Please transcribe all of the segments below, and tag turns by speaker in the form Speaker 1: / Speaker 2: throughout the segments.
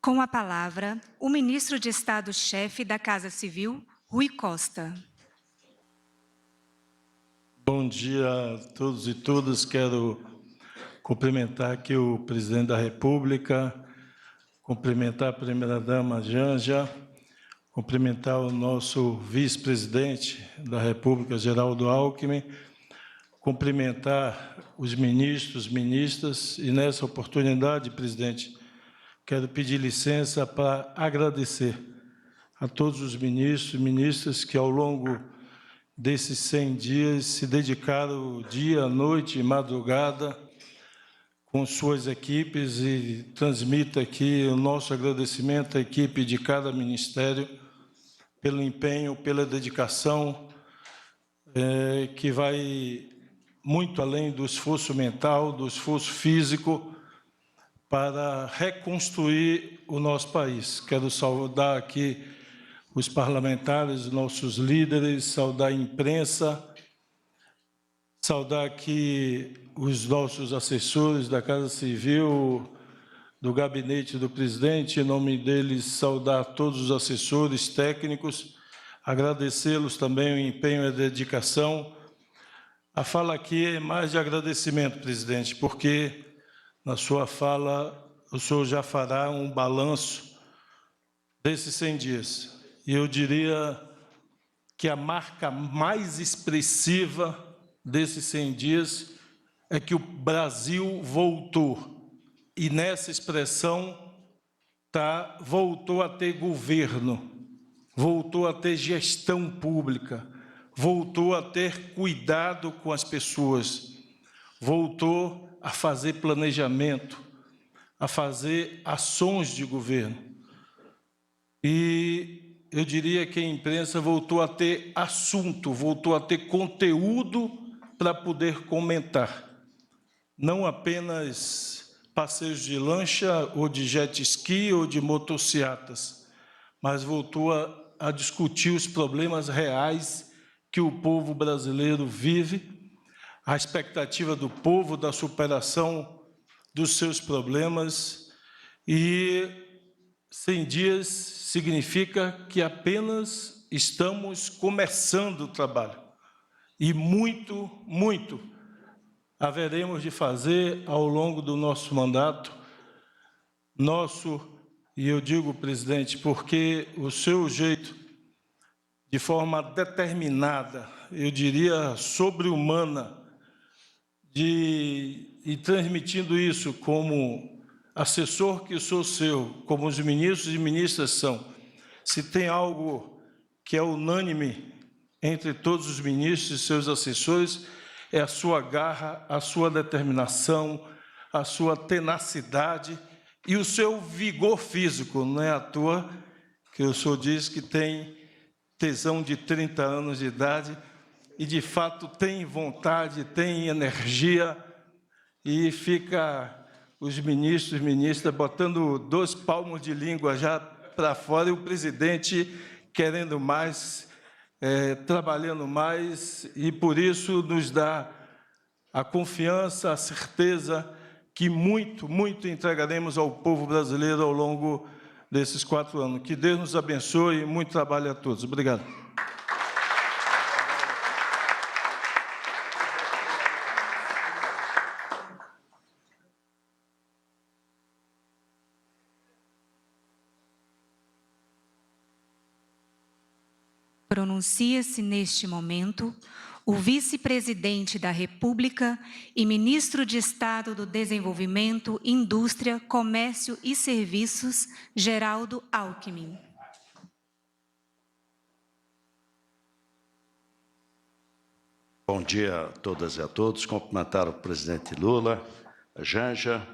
Speaker 1: Com a palavra, o ministro de Estado-chefe da Casa Civil, Rui Costa.
Speaker 2: Bom dia a todos e todas. Quero cumprimentar aqui o presidente da República, cumprimentar a primeira-dama Janja, cumprimentar o nosso vice-presidente da República, Geraldo Alckmin, cumprimentar os ministros, ministras, e nessa oportunidade, presidente, quero pedir licença para agradecer a todos os ministros e ministras que, ao longo desses 100 dias, se dedicaram dia, noite, madrugada, com suas equipes, e transmito aqui o nosso agradecimento à equipe de cada ministério pelo empenho, pela dedicação, que vai muito além do esforço mental, do esforço físico, para reconstruir o nosso país. Quero saudar aqui os parlamentares, nossos líderes, saudar a imprensa, saudar aqui os nossos assessores da Casa Civil, do gabinete do presidente, em nome deles, saudar todos os assessores técnicos, agradecê-los também o empenho e a dedicação. A fala aqui é mais de agradecimento, presidente, porque na sua fala o senhor já fará um balanço desses 100 dias. E eu diria que a marca mais expressiva desses 100 dias é que o Brasil voltou. E nessa expressão voltou a ter governo, voltou a ter gestão pública, voltou a ter cuidado com as pessoas, voltou a fazer planejamento, a fazer ações de governo. E eu diria que a imprensa voltou a ter assunto, voltou a ter conteúdo para poder comentar. Não apenas passeios de lancha, ou de jet ski, ou de motocicletas, mas voltou a discutir os problemas reais que o povo brasileiro vive, a expectativa do povo, da superação dos seus problemas. E 100 dias significa que apenas estamos começando o trabalho. E muito, muito haveremos de fazer ao longo do nosso mandato. E eu digo, presidente, porque o seu jeito, de forma determinada, eu diria sobre-humana, e transmitindo isso como assessor que sou seu, como os ministros e ministras são, se tem algo que é unânime entre todos os ministros e seus assessores, é a sua garra, a sua determinação, a sua tenacidade e o seu vigor físico. Não é à toa que o senhor diz que tem tesão de 30 anos de idade e, de fato, tem vontade, tem energia, e fica os ministros e ministras botando 2 palmos de língua já para fora, e o presidente querendo mais, trabalhando mais, e por isso nos dá a confiança, a certeza que muito, muito entregaremos ao povo brasileiro ao longo desses 4 anos. Que Deus nos abençoe e muito trabalho a todos. Obrigado.
Speaker 1: Pronuncia-se neste momento o vice-presidente da República e ministro de Estado do Desenvolvimento, Indústria, Comércio e Serviços, Geraldo Alckmin.
Speaker 3: Bom dia a todas e a todos. Cumprimentar o presidente Lula, a Janja,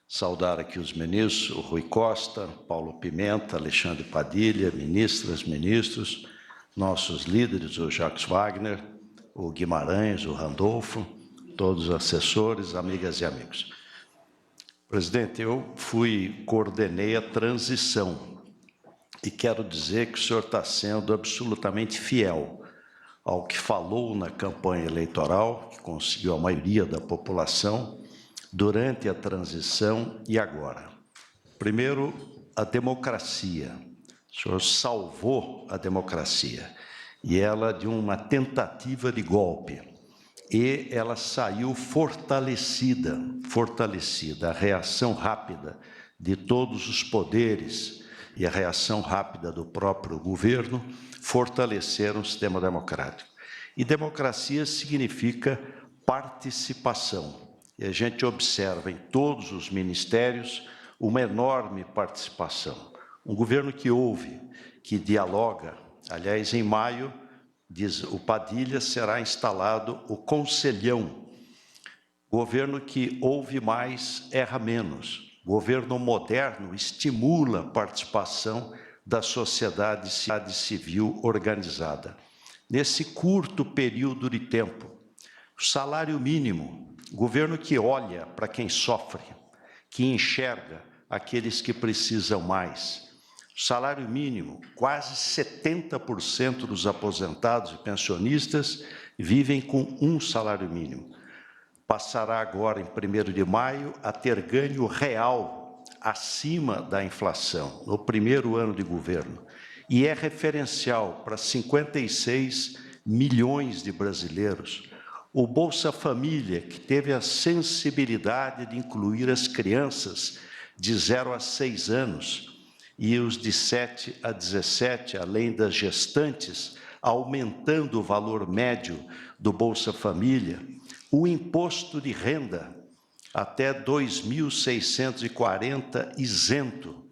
Speaker 3: saudar aqui os ministros, o Rui Costa, Paulo Pimenta, Alexandre Padilha, ministras, ministros, nossos líderes, o Jacques Wagner, o Guimarães, o Randolfo, todos os assessores, amigas e amigos. Presidente, eu coordenei a transição e quero dizer que o senhor está sendo absolutamente fiel ao que falou na campanha eleitoral, que conseguiu a maioria da população, durante a transição e agora. Primeiro, a democracia, o senhor salvou a democracia, e ela de uma tentativa de golpe, e ela saiu fortalecida, a reação rápida de todos os poderes e a reação rápida do próprio governo fortaleceram o sistema democrático. E democracia significa participação. E a gente observa em todos os ministérios uma enorme participação. Um governo que ouve, que dialoga. Aliás, em maio, diz o Padilha, será instalado o Conselhão. Governo que ouve mais, erra menos. Governo moderno estimula a participação da sociedade civil organizada. Nesse curto período de tempo, o salário mínimo, governo que olha para quem sofre, que enxerga aqueles que precisam mais. O salário mínimo, quase 70% dos aposentados e pensionistas vivem com um salário mínimo. Passará agora, em 1º de maio, a ter ganho real acima da inflação, no primeiro ano de governo. E é referencial para 56 milhões de brasileiros. O Bolsa Família, que teve a sensibilidade de incluir as crianças de 0 a 6 anos e os de 7 a 17, além das gestantes, aumentando o valor médio do Bolsa Família, o imposto de renda até 2.640 isento,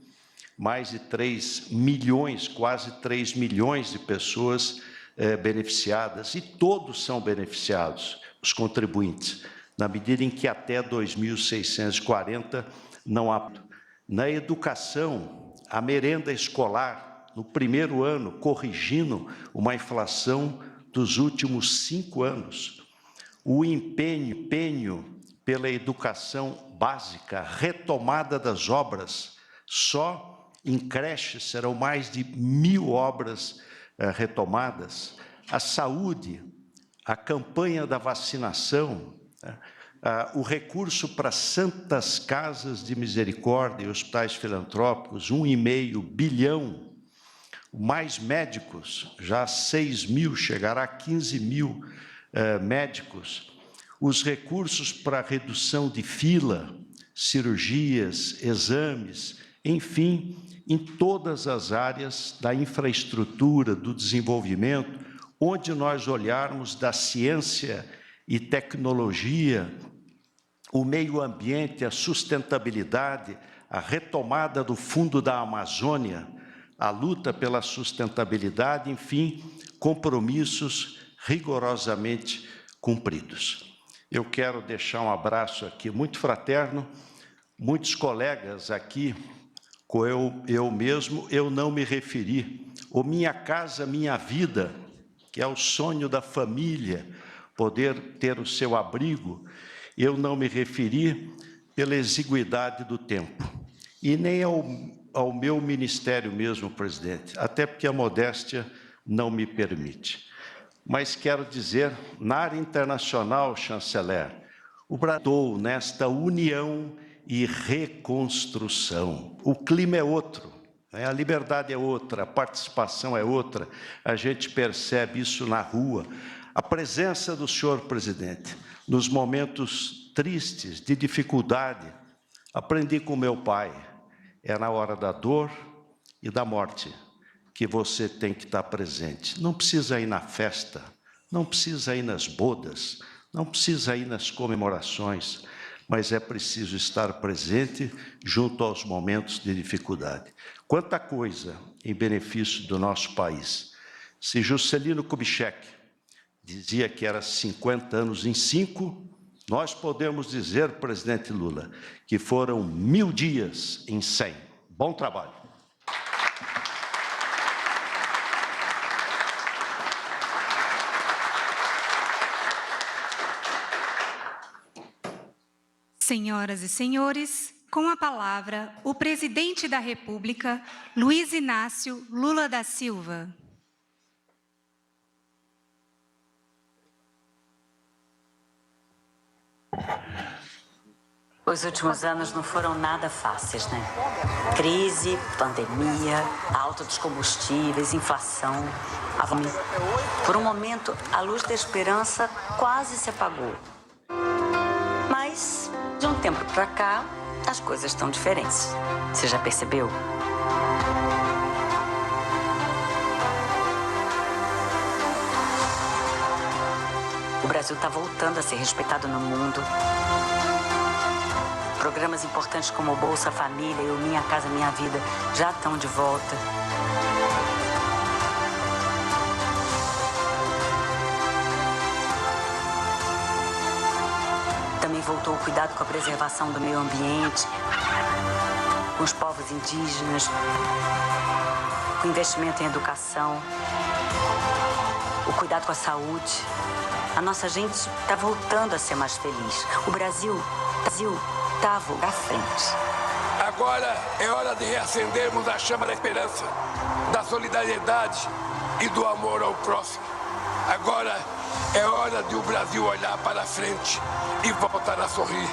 Speaker 3: mais de 3 milhões, quase 3 milhões de pessoas beneficiadas, e todos são beneficiados, os contribuintes, na medida em que até 2.640 não há. Na educação, a merenda escolar, no primeiro ano, corrigindo uma inflação dos últimos 5 anos. O empenho pela educação básica, retomada das obras, só em creches serão mais de 1.000 obras retomadas. A saúde, a campanha da vacinação, o recurso para santas casas de misericórdia e hospitais filantrópicos, 1,5 bilhão, mais médicos, já 6.000, chegará a 15.000 médicos, os recursos para redução de fila, cirurgias, exames, enfim, em todas as áreas da infraestrutura, do desenvolvimento, onde nós olharmos da ciência e tecnologia, o meio ambiente, a sustentabilidade, a retomada do Fundo da Amazônia, a luta pela sustentabilidade, enfim, compromissos rigorosamente cumpridos. Eu quero deixar um abraço aqui muito fraterno, muitos colegas aqui, eu mesmo, eu não me referi. O Minha Casa Minha Vida, que é o sonho da família, poder ter o seu abrigo, eu não me referi pela exiguidade do tempo, e nem ao meu ministério mesmo, presidente, até porque a modéstia não me permite. Mas quero dizer, na área internacional, chanceler, o Brasil nesta união e reconstrução. O clima é outro, a liberdade é outra, a participação é outra, a gente percebe isso na rua. A presença do senhor presidente, nos momentos tristes, de dificuldade, aprendi com meu pai, é na hora da dor e da morte que você tem que estar presente. Não precisa ir na festa, não precisa ir nas bodas, não precisa ir nas comemorações, mas é preciso estar presente junto aos momentos de dificuldade. Quanta coisa em benefício do nosso país. Se Juscelino Kubitschek dizia que era 50 anos em 5, nós podemos dizer, presidente Lula, que foram 1000 dias em 100. Bom trabalho.
Speaker 1: Senhoras e senhores, com a palavra, o presidente da República, Luiz Inácio Lula da Silva.
Speaker 4: Os últimos anos não foram nada fáceis, né? Crise, pandemia, alta dos combustíveis, inflação, a fome. Por um momento, a luz da esperança quase se apagou. Mas, de um tempo pra cá, as coisas estão diferentes. Você já percebeu? O Brasil está voltando a ser respeitado no mundo. Programas importantes como o Bolsa Família e o Minha Casa Minha Vida já estão de volta. Também voltou o cuidado com a preservação do meio ambiente, com os povos indígenas, com investimento em educação, o cuidado com a saúde. A nossa gente está voltando a ser mais feliz. O Brasil estava à frente.
Speaker 5: Agora é hora de reacendermos a chama da esperança, da solidariedade e do amor ao próximo. Agora é hora de o Brasil olhar para frente e voltar a sorrir.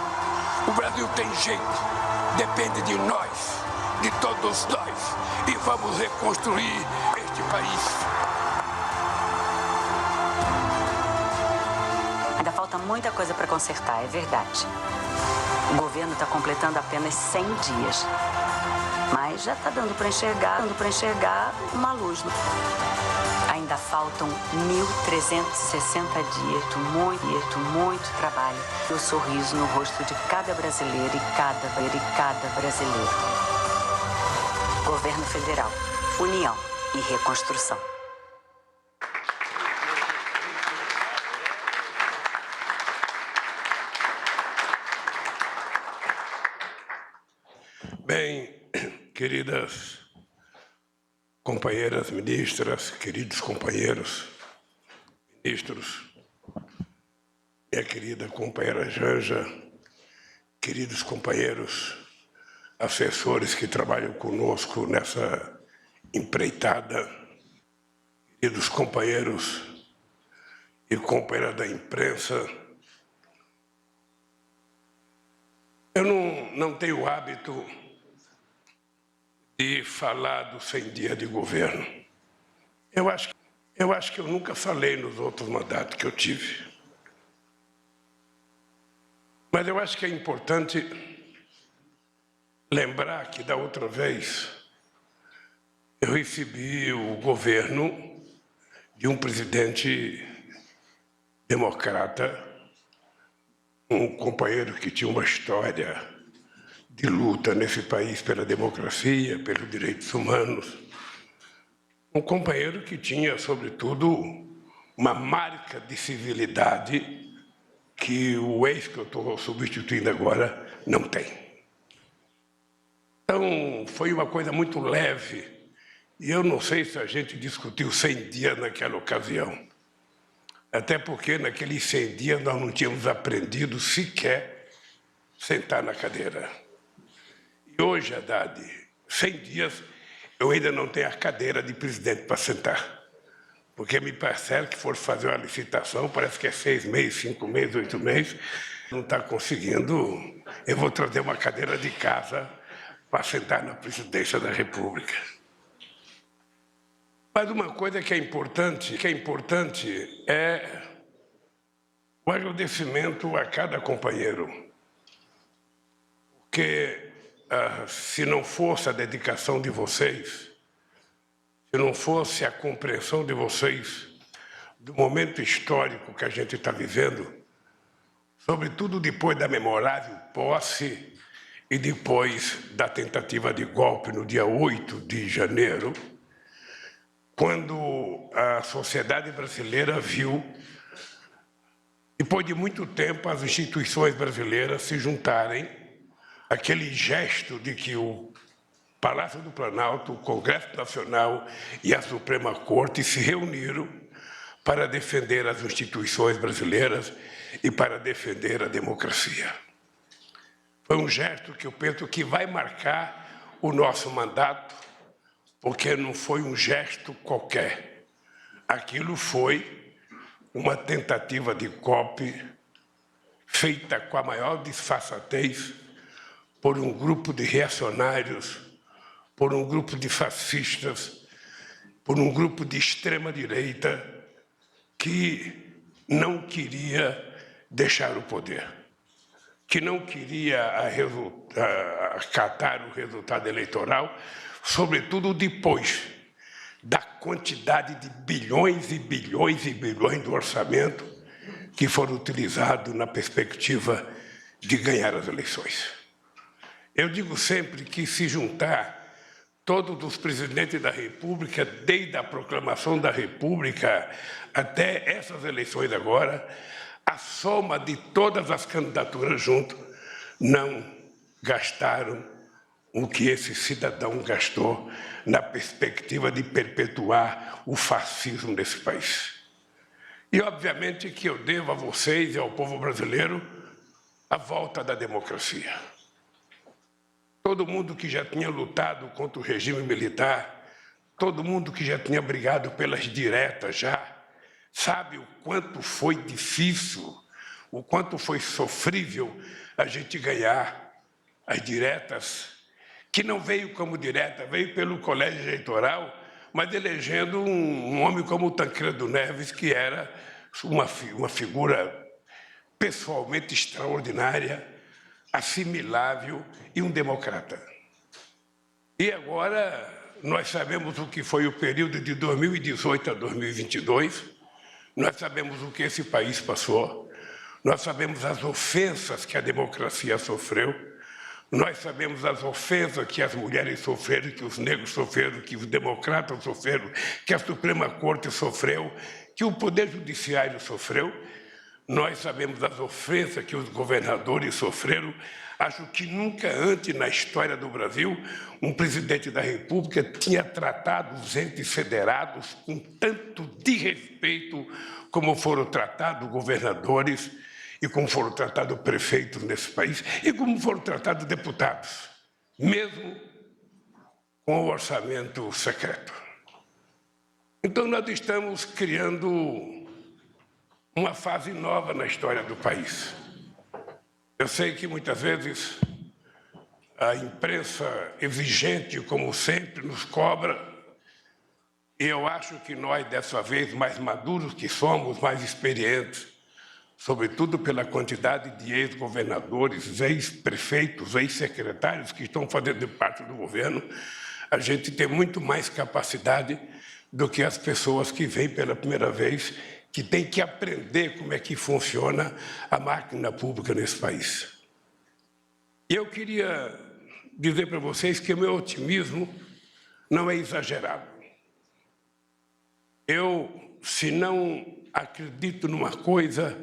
Speaker 5: O Brasil tem jeito, depende de nós, de todos nós, e vamos reconstruir este país.
Speaker 4: Ainda falta muita coisa para consertar, é verdade. O governo está completando apenas 100 dias. Mas já está dando para enxergar uma luz. Ainda faltam 1.360 dias de muito trabalho. E o sorriso no rosto de cada brasileiro e cada brasileiro. Governo Federal, União e Reconstrução.
Speaker 5: Bem, queridas companheiras ministras, queridos companheiros ministros, minha querida companheira Janja, queridos companheiros assessores que trabalham conosco nessa empreitada, queridos companheiros e companheiras da imprensa, eu não tenho o hábito de falar dos 100 dias de governo. Eu acho que eu nunca falei nos outros mandatos que eu tive. Mas eu acho que é importante lembrar que, da outra vez, eu recebi o governo de um presidente democrata, um companheiro que tinha uma história de luta nesse país pela democracia, pelos direitos humanos. Um companheiro que tinha, sobretudo, uma marca de civilidade que o ex que eu estou substituindo agora não tem. Então, foi uma coisa muito leve, e eu não sei se a gente discutiu 100 dias naquela ocasião. Até porque, naqueles 100 dias, nós não tínhamos aprendido sequer sentar na cadeira. E hoje, Haddad, 100 dias, eu ainda não tenho a cadeira de presidente para sentar. Porque me parece que for fazer uma licitação, parece que é 6 meses, 5 meses, 8 meses, não está conseguindo. Eu vou trazer uma cadeira de casa para sentar na presidência da República. Mas uma coisa que é importante é o agradecimento a cada companheiro. Porque se não fosse a dedicação de vocês, se não fosse a compreensão de vocês do momento histórico que a gente está vivendo, sobretudo depois da memorável posse e depois da tentativa de golpe no dia 8 de janeiro, quando a sociedade brasileira viu, depois de muito tempo, as instituições brasileiras se juntarem, aquele gesto de que o Palácio do Planalto, o Congresso Nacional e a Suprema Corte se reuniram para defender as instituições brasileiras e para defender a democracia. Foi um gesto que eu penso que vai marcar o nosso mandato, porque não foi um gesto qualquer. Aquilo foi uma tentativa de golpe feita com a maior disfarçatez por um grupo de reacionários, por um grupo de fascistas, por um grupo de extrema-direita que não queria deixar o poder, que não queria acatar o resultado eleitoral, sobretudo depois da quantidade de bilhões e bilhões e bilhões do orçamento que foram utilizados na perspectiva de ganhar as eleições. Eu digo sempre que se juntar todos os presidentes da República, desde a proclamação da República até essas eleições agora, a soma de todas as candidaturas junto não gastaram o que esse cidadão gastou na perspectiva de perpetuar o fascismo desse país. E, obviamente, que eu devo a vocês e ao povo brasileiro a volta da democracia. Todo mundo que já tinha lutado contra o regime militar, todo mundo que já tinha brigado pelas diretas já, sabe o quanto foi difícil, o quanto foi sofrível a gente ganhar as diretas, que não veio como direta, veio pelo colégio eleitoral, mas elegendo um homem como o Tancredo Neves, que era uma figura pessoalmente extraordinária, assimilável e um democrata. E agora nós sabemos o que foi o período de 2018 a 2022, nós sabemos o que esse país passou, nós sabemos as ofensas que a democracia sofreu, nós sabemos as ofensas que as mulheres sofreram, que os negros sofreram, que os democratas sofreram, que a Suprema Corte sofreu, que o Poder Judiciário sofreu. Nós sabemos as ofensas que os governadores sofreram. Acho que nunca antes na história do Brasil um presidente da República tinha tratado os entes federados com tanto desrespeito como foram tratados governadores e como foram tratados prefeitos nesse país e como foram tratados deputados, mesmo com o orçamento secreto. Então, nós estamos criando uma fase nova na história do país. Eu sei que, muitas vezes, a imprensa exigente, como sempre, nos cobra, e eu acho que nós, dessa vez, mais maduros que somos, mais experientes, sobretudo pela quantidade de ex-governadores, ex-prefeitos, ex-secretários que estão fazendo parte do governo, a gente tem muito mais capacidade do que as pessoas que vêm pela primeira vez, que têm que aprender como é que funciona a máquina pública nesse país. E eu queria dizer para vocês que o meu otimismo não é exagerado. Eu, se não acredito numa coisa,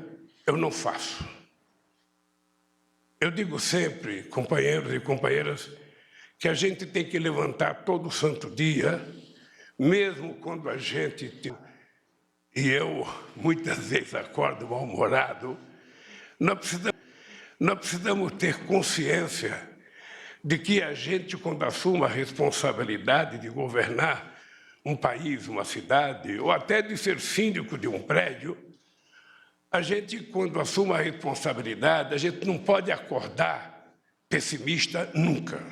Speaker 5: eu não faço. Eu digo sempre, companheiros e companheiras, que a gente tem que levantar todo santo dia, mesmo quando a gente... E eu, muitas vezes, acordo mal-humorado, nós precisamos ter consciência de que a gente, quando assume a responsabilidade de governar um país, uma cidade, ou até de ser síndico de um prédio, a gente, quando assume a responsabilidade, a gente não pode acordar pessimista nunca.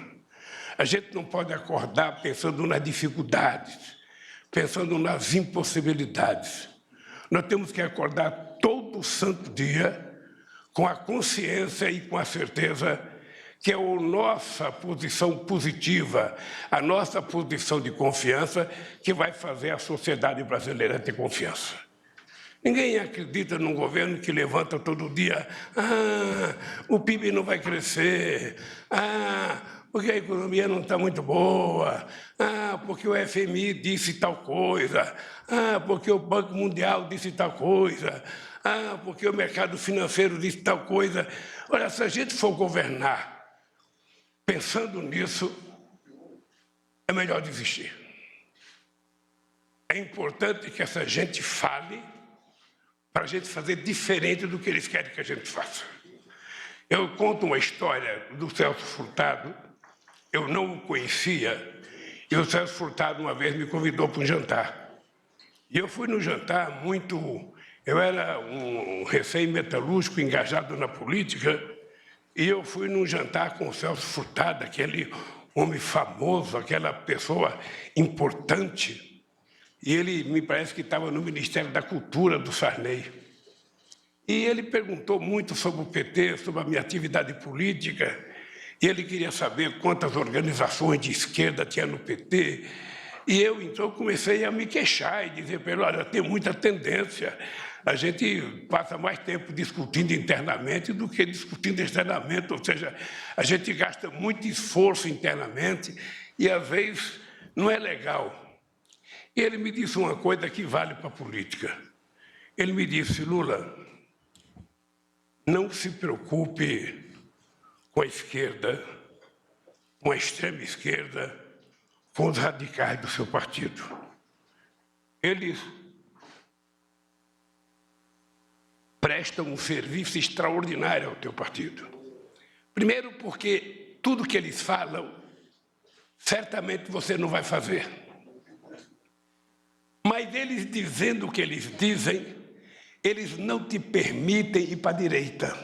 Speaker 5: A gente não pode acordar pensando nas dificuldades, pensando nas impossibilidades. Nós temos que acordar todo santo dia com a consciência e com a certeza que é a nossa posição positiva, a nossa posição de confiança que vai fazer a sociedade brasileira ter confiança. Ninguém acredita num governo que levanta todo dia, o PIB não vai crescer, porque a economia não está muito boa, porque o FMI disse tal coisa, porque o Banco Mundial disse tal coisa, porque o mercado financeiro disse tal coisa. Olha, se a gente for governar pensando nisso, é melhor desistir. É importante que essa gente fale para a gente fazer diferente do que eles querem que a gente faça. Eu conto uma história do Celso Furtado. Eu não o conhecia, e o Celso Furtado uma vez me convidou para um jantar. E eu fui no jantar eu era um recém-metalúrgico engajado na política, e eu fui num jantar com o Celso Furtado, aquele homem famoso, aquela pessoa importante, e ele me parece que estava no Ministério da Cultura do Sarney. E ele perguntou muito sobre o PT, sobre a minha atividade política, e ele queria saber quantas organizações de esquerda tinha no PT. E eu, então, comecei a me queixar e dizer para ele, olha, tem muita tendência, a gente passa mais tempo discutindo internamente do que discutindo externamente, ou seja, a gente gasta muito esforço internamente e, às vezes, não é legal. E ele me disse uma coisa que vale para a política. Ele me disse, Lula, não se preocupe com a esquerda, com a extrema esquerda, com os radicais do seu partido. Eles prestam um serviço extraordinário ao teu partido. Primeiro porque tudo que eles falam, certamente você não vai fazer. Mas eles dizendo o que eles dizem, eles não te permitem ir para a direita.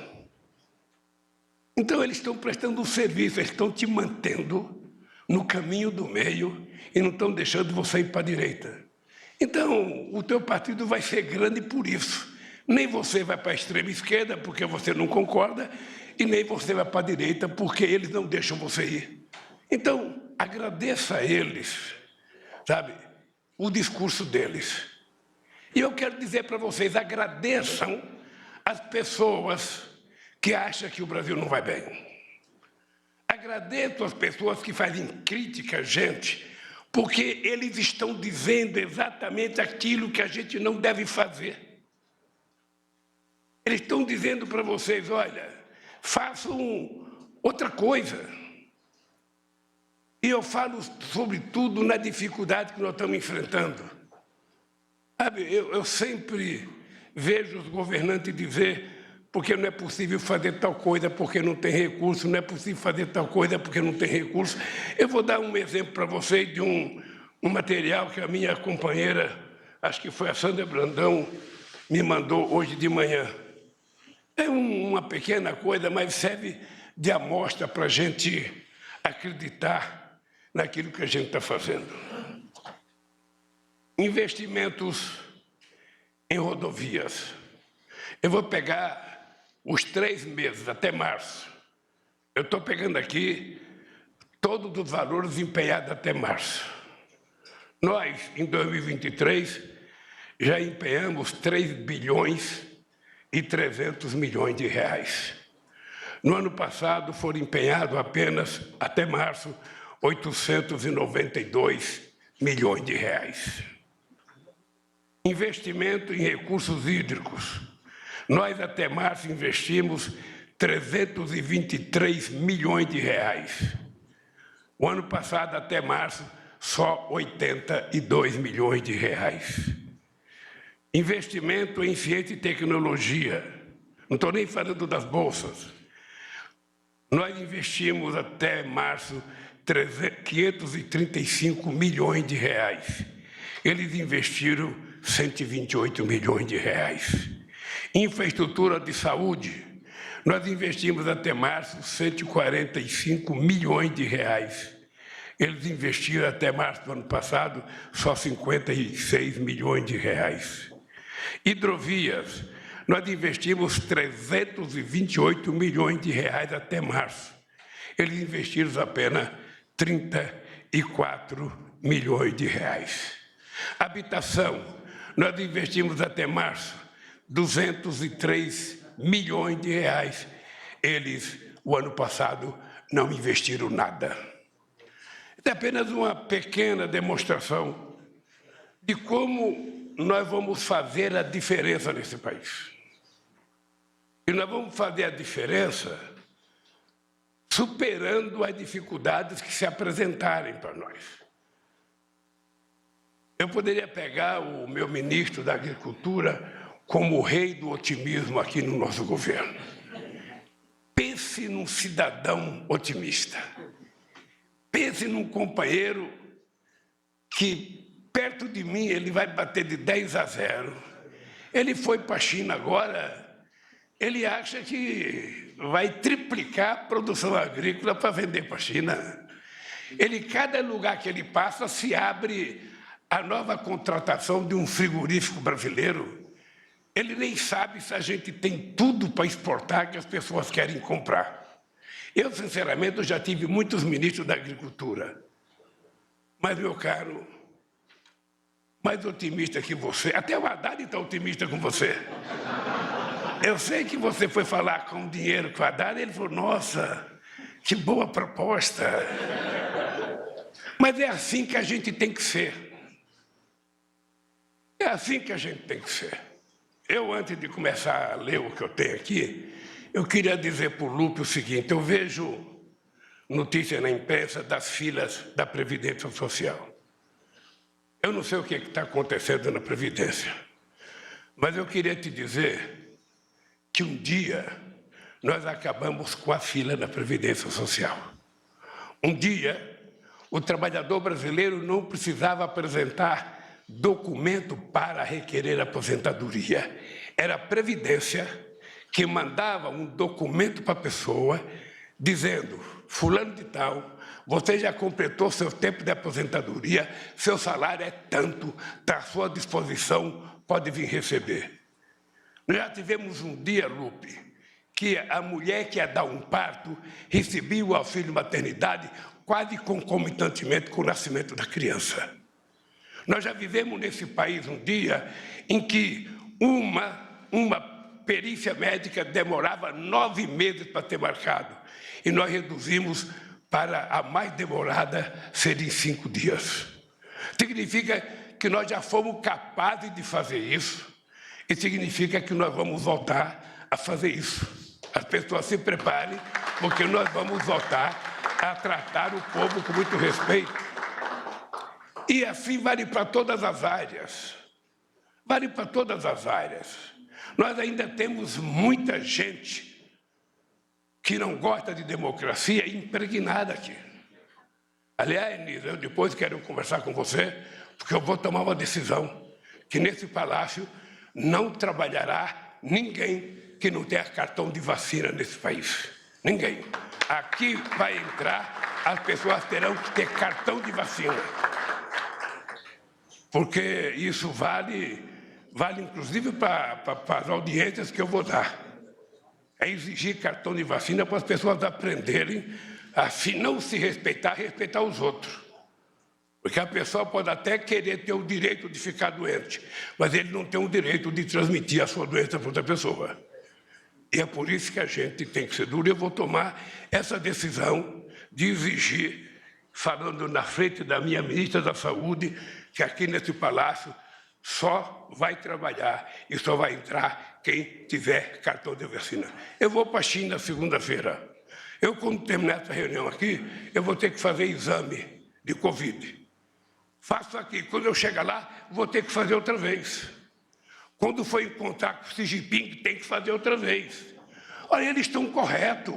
Speaker 5: Então, eles estão prestando um serviço, eles estão te mantendo no caminho do meio e não estão deixando você ir para a direita. Então, o teu partido vai ser grande por isso. Nem você vai para a extrema esquerda, porque você não concorda, e nem você vai para a direita, porque eles não deixam você ir. Então, agradeça a eles, sabe, o discurso deles. E eu quero dizer para vocês, agradeçam as pessoas que acham que o Brasil não vai bem. Agradeço as pessoas que fazem crítica a gente, porque eles estão dizendo exatamente aquilo que a gente não deve fazer. Eles estão dizendo para vocês, olha, façam outra coisa. E eu falo, sobretudo, na dificuldade que nós estamos enfrentando. Sabe, eu sempre vejo os governantes dizer porque não é possível fazer tal coisa porque não tem recurso, não é possível fazer tal coisa porque não tem recurso. Eu vou dar um exemplo para vocês de um material que a minha companheira, acho que foi a Sandra Brandão, me mandou hoje de manhã. É uma pequena coisa, mas serve de amostra para a gente acreditar naquilo que a gente está fazendo. Investimentos em rodovias. Eu vou pegar os 3 meses, até março. Eu estou pegando aqui todos os valores empenhados até março. Nós, em 2023, já empenhamos 3 bilhões e 300 milhões de reais. No ano passado, foram empenhados apenas, até março, 892 milhões de reais. Investimento em recursos hídricos. Nós, até março, investimos 323 milhões de reais. O ano passado, até março, só 82 milhões de reais. Investimento em ciência e tecnologia. Não estou nem falando das bolsas. Nós investimos até março 535 milhões de reais. Eles investiram 128 milhões de reais. Infraestrutura de saúde, nós investimos até março 145 milhões de reais. Eles investiram até março do ano passado só 56 milhões de reais. Hidrovias, nós investimos 328 milhões de reais até março. Eles investiram apenas 34 milhões de reais. Habitação, nós investimos até março 203 milhões de reais. Eles, o ano passado, não investiram nada. É apenas uma pequena demonstração de como nós vamos fazer a diferença nesse país. E nós vamos fazer a diferença superando as dificuldades que se apresentarem para nós. Eu poderia pegar o meu ministro da Agricultura como o rei do otimismo aqui no nosso governo. Pense num cidadão otimista. Pense num companheiro que, perto de mim, ele vai bater de 10-0. Ele foi para a China agora, ele acha que vai triplicar a produção agrícola para vender para a China. Cada lugar que ele passa, se abre a nova contratação de um frigorífico brasileiro. Ele nem sabe se a gente tem tudo para exportar que as pessoas querem comprar. Eu, sinceramente, já tive muitos ministros da Agricultura. Mas, meu caro, mais otimista que você, até o Haddad está otimista com você. Eu sei que você foi falar com o dinheiro com o Haddad, ele falou, nossa, que boa proposta. Mas é assim que a gente tem que ser. É assim que a gente tem que ser. Eu, antes de começar a ler o que eu tenho aqui, eu queria dizer para o Lupe o seguinte, eu vejo notícia na imprensa das filas da Previdência Social. Eu não sei o que está acontecendo na Previdência, mas eu queria te dizer que um dia nós acabamos com a fila na Previdência Social. Um dia, o trabalhador brasileiro não precisava apresentar documento para requerer aposentadoria. Era a Previdência que mandava um documento para a pessoa dizendo, fulano de tal, você já completou seu tempo de aposentadoria, seu salário é tanto, está à sua disposição, pode vir receber. Nós já tivemos um dia, Lupe, que a mulher que ia dar um parto recebia o auxílio maternidade quase concomitantemente com o nascimento da criança. Nós já vivemos nesse país um dia em que uma perícia médica demorava 9 meses para ter marcado, e nós reduzimos para a mais demorada ser em 5 dias. Significa que nós já fomos capazes de fazer isso, e significa que nós vamos voltar a fazer isso. As pessoas se preparem, porque nós vamos voltar a tratar o povo com muito respeito. E assim vale para todas as áreas. Vale para todas as áreas. Nós ainda temos muita gente que não gosta de democracia impregnada aqui. Aliás, Nisa, eu depois quero conversar com você, porque eu vou tomar uma decisão, que nesse palácio não trabalhará ninguém que não tenha cartão de vacina nesse país. Ninguém. Aqui vai entrar, as pessoas terão que ter cartão de vacina. Porque isso vale inclusive para as audiências que eu vou dar. É exigir cartão de vacina para as pessoas aprenderem a, se não se respeitar, respeitar os outros. Porque a pessoa pode até querer ter o direito de ficar doente, mas ele não tem o direito de transmitir a sua doença para outra pessoa. E é por isso que a gente tem que ser duro. Eu vou tomar essa decisão de exigir, falando na frente da minha ministra da Saúde, que aqui nesse palácio só vai trabalhar e só vai entrar quem tiver cartão de vacina. Eu vou para a China segunda-feira. Eu, quando terminar essa reunião aqui, eu vou ter que fazer exame de Covid. Faço aqui. Quando eu chegar lá, vou ter que fazer outra vez. Quando for encontrar com o Xi Jinping, tem que fazer outra vez. Olha, eles estão corretos.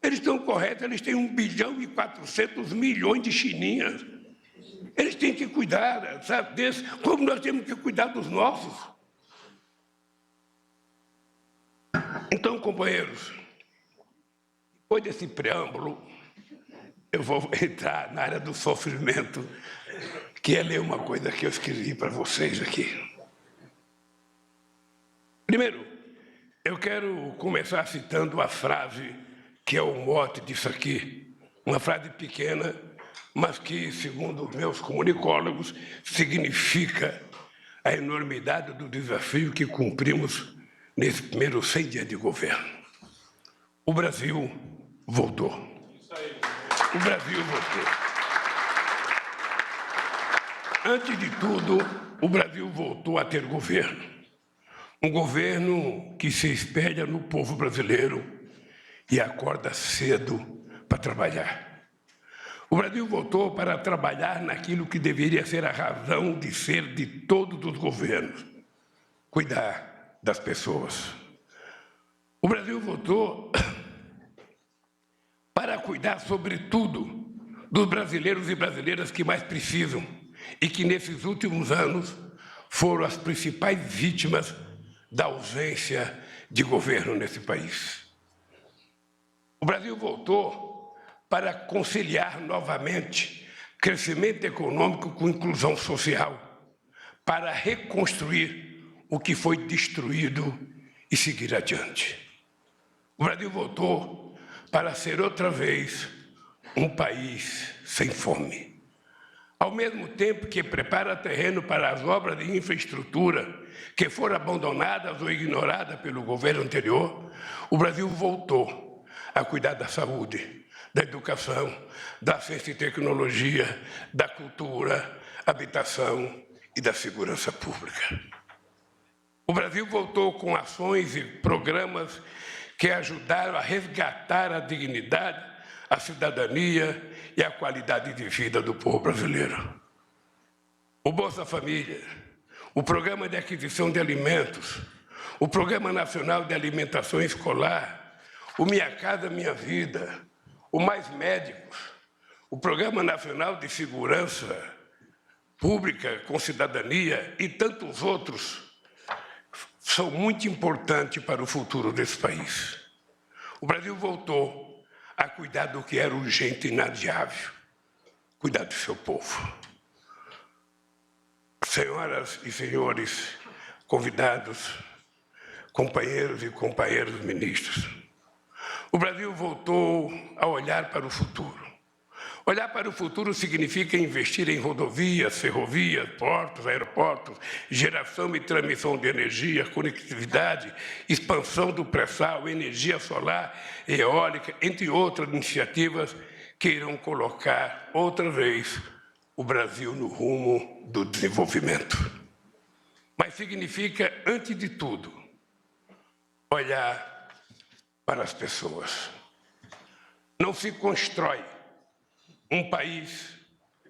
Speaker 5: Eles estão corretos, eles têm 1,4 bilhão de chininhas. Eles têm que cuidar, sabe, desse, como nós temos que cuidar dos nossos. Então, companheiros, depois desse preâmbulo, eu vou entrar na área do sofrimento, que é ler uma coisa que eu escrevi para vocês aqui. Primeiro, eu quero começar citando a frase que é o mote disso aqui, uma frase pequena, mas que, segundo os meus comunicólogos, significa a enormidade do desafio que cumprimos nesses primeiros 100 dias de governo. O Brasil voltou. O Brasil voltou. Antes de tudo, o Brasil voltou a ter governo. Um governo que se espelha no povo brasileiro e acorda cedo para trabalhar. O Brasil voltou para trabalhar naquilo que deveria ser a razão de ser de todos os governos: cuidar das pessoas. O Brasil voltou para cuidar, sobretudo, dos brasileiros e brasileiras que mais precisam e que, nesses últimos anos, foram as principais vítimas da ausência de governo nesse país. O Brasil voltou para conciliar novamente crescimento econômico com inclusão social, para reconstruir o que foi destruído e seguir adiante. O Brasil voltou para ser outra vez um país sem fome. Ao mesmo tempo que prepara terreno para as obras de infraestrutura que foram abandonadas ou ignoradas pelo governo anterior, o Brasil voltou a cuidar da saúde, da educação, da ciência e tecnologia, da cultura, habitação e da segurança pública. O Brasil voltou com ações e programas que ajudaram a resgatar a dignidade, a cidadania e a qualidade de vida do povo brasileiro. O Bolsa Família, o Programa de Aquisição de Alimentos, o Programa Nacional de Alimentação Escolar, o Minha Casa Minha Vida, o Mais Médicos, o Programa Nacional de Segurança Pública com Cidadania e tantos outros são muito importantes para o futuro desse país. O Brasil voltou a cuidar do que era urgente e inadiável, cuidar do seu povo. Senhoras e senhores convidados, companheiros e companheiras ministros, o Brasil voltou a olhar para o futuro. Olhar para o futuro significa investir em rodovias, ferrovias, portos, aeroportos, geração e transmissão de energia, conectividade, expansão do pré-sal, energia solar, eólica, entre outras iniciativas que irão colocar outra vez o Brasil no rumo do desenvolvimento. Mas significa, antes de tudo, olhar para as pessoas. Não se constrói um país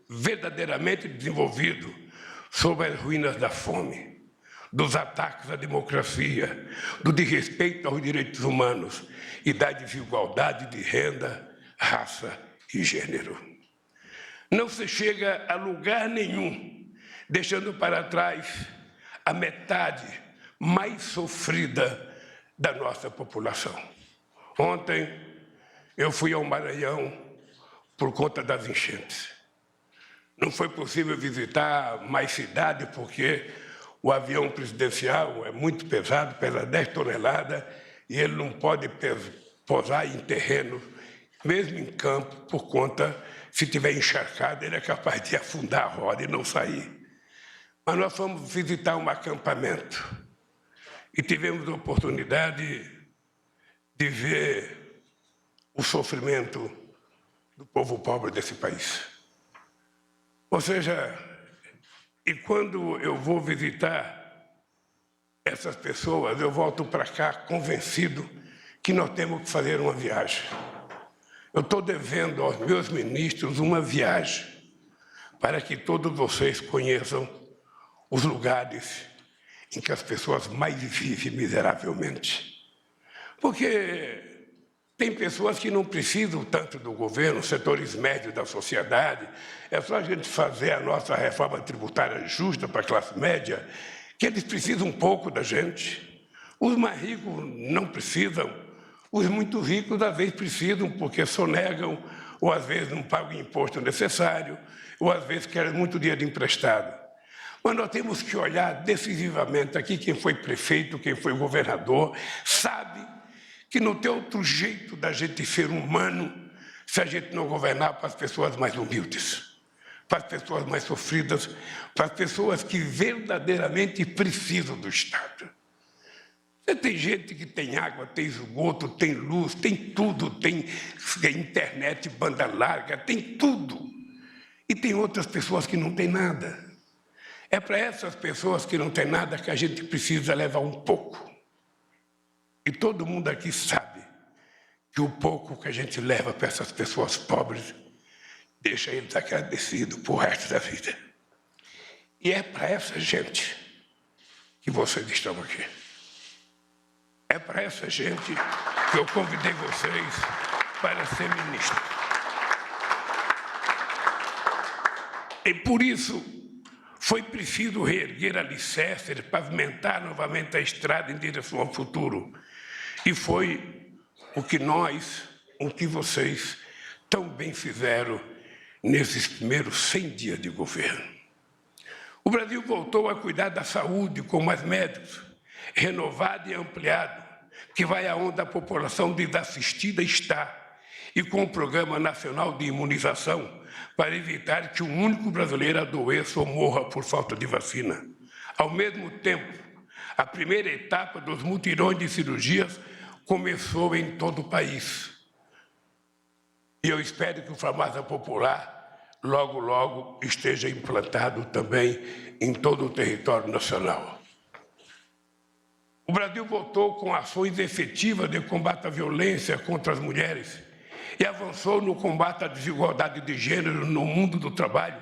Speaker 5: verdadeiramente desenvolvido sob as ruínas da fome, dos ataques à democracia, do desrespeito aos direitos humanos e da desigualdade de renda, raça e gênero. Não se chega a lugar nenhum, deixando para trás a metade mais sofrida da nossa população. Ontem eu fui ao Maranhão por conta das enchentes. Não foi possível visitar mais cidade porque o avião presidencial é muito pesado, pesa 10 toneladas, e ele não pode pousar em terreno, mesmo em campo, por conta, se tiver encharcado, ele é capaz de afundar a roda e não sair. Mas nós fomos visitar um acampamento e tivemos a oportunidade de ver o sofrimento do povo pobre desse país. Ou seja, e quando eu vou visitar essas pessoas, eu volto para cá convencido que nós temos que fazer uma viagem. Eu estou devendo aos meus ministros uma viagem para que todos vocês conheçam os lugares em que as pessoas mais vivem miseravelmente. Porque tem pessoas que não precisam tanto do governo, setores médios da sociedade. É só a gente fazer a nossa reforma tributária justa para a classe média, que eles precisam um pouco da gente. Os mais ricos não precisam. Os muito ricos, às vezes, precisam, porque sonegam, ou às vezes não pagam o imposto necessário, ou às vezes querem muito dinheiro emprestado. Mas nós temos que olhar decisivamente aqui quem foi prefeito, quem foi governador, sabe que não tem outro jeito da gente ser humano se a gente não governar para as pessoas mais humildes, para as pessoas mais sofridas, para as pessoas que verdadeiramente precisam do Estado. Você tem gente que tem água, tem esgoto, tem luz, tem tudo, tem internet, banda larga, tem tudo. E tem outras pessoas que não têm nada. É para essas pessoas que não têm nada que a gente precisa levar um pouco. E todo mundo aqui sabe que o pouco que a gente leva para essas pessoas pobres deixa eles agradecidos por resto da vida. E é para essa gente que vocês estão aqui. É para essa gente que eu convidei vocês para ser ministro. E por isso foi preciso reerguer alicerces, pavimentar novamente a estrada em direção ao futuro. E foi o que vocês tão bem fizeram nesses primeiros 100 dias de governo. O Brasil voltou a cuidar da saúde com mais médicos, renovado e ampliado, que vai aonde a população desassistida está, e com o Programa Nacional de Imunização, para evitar que um único brasileiro adoeça ou morra por falta de vacina. Ao mesmo tempo, a primeira etapa dos mutirões de cirurgias começou em todo o país. E eu espero que o Farmácia Popular logo, logo esteja implantado também em todo o território nacional. O Brasil voltou com ações efetivas de combate à violência contra as mulheres e avançou no combate à desigualdade de gênero no mundo do trabalho,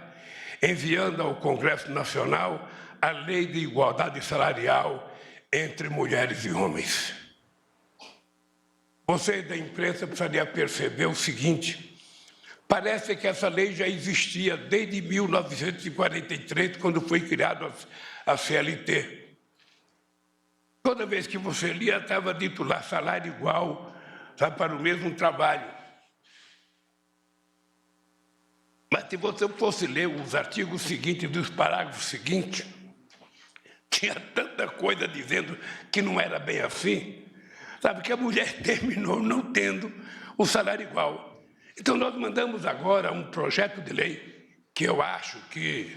Speaker 5: enviando ao Congresso Nacional a Lei de Igualdade Salarial entre mulheres e homens. Vocês da imprensa precisariam perceber o seguinte: parece que essa lei já existia desde 1943, quando foi criada a CLT. Toda vez que você lia, estava dito lá, salário igual, sabe, para o mesmo trabalho. Mas se você fosse ler os artigos seguintes dos parágrafos seguintes, tinha tanta coisa dizendo que não era bem assim, sabe, que a mulher terminou não tendo o salário igual. Então, nós mandamos agora um projeto de lei que eu acho que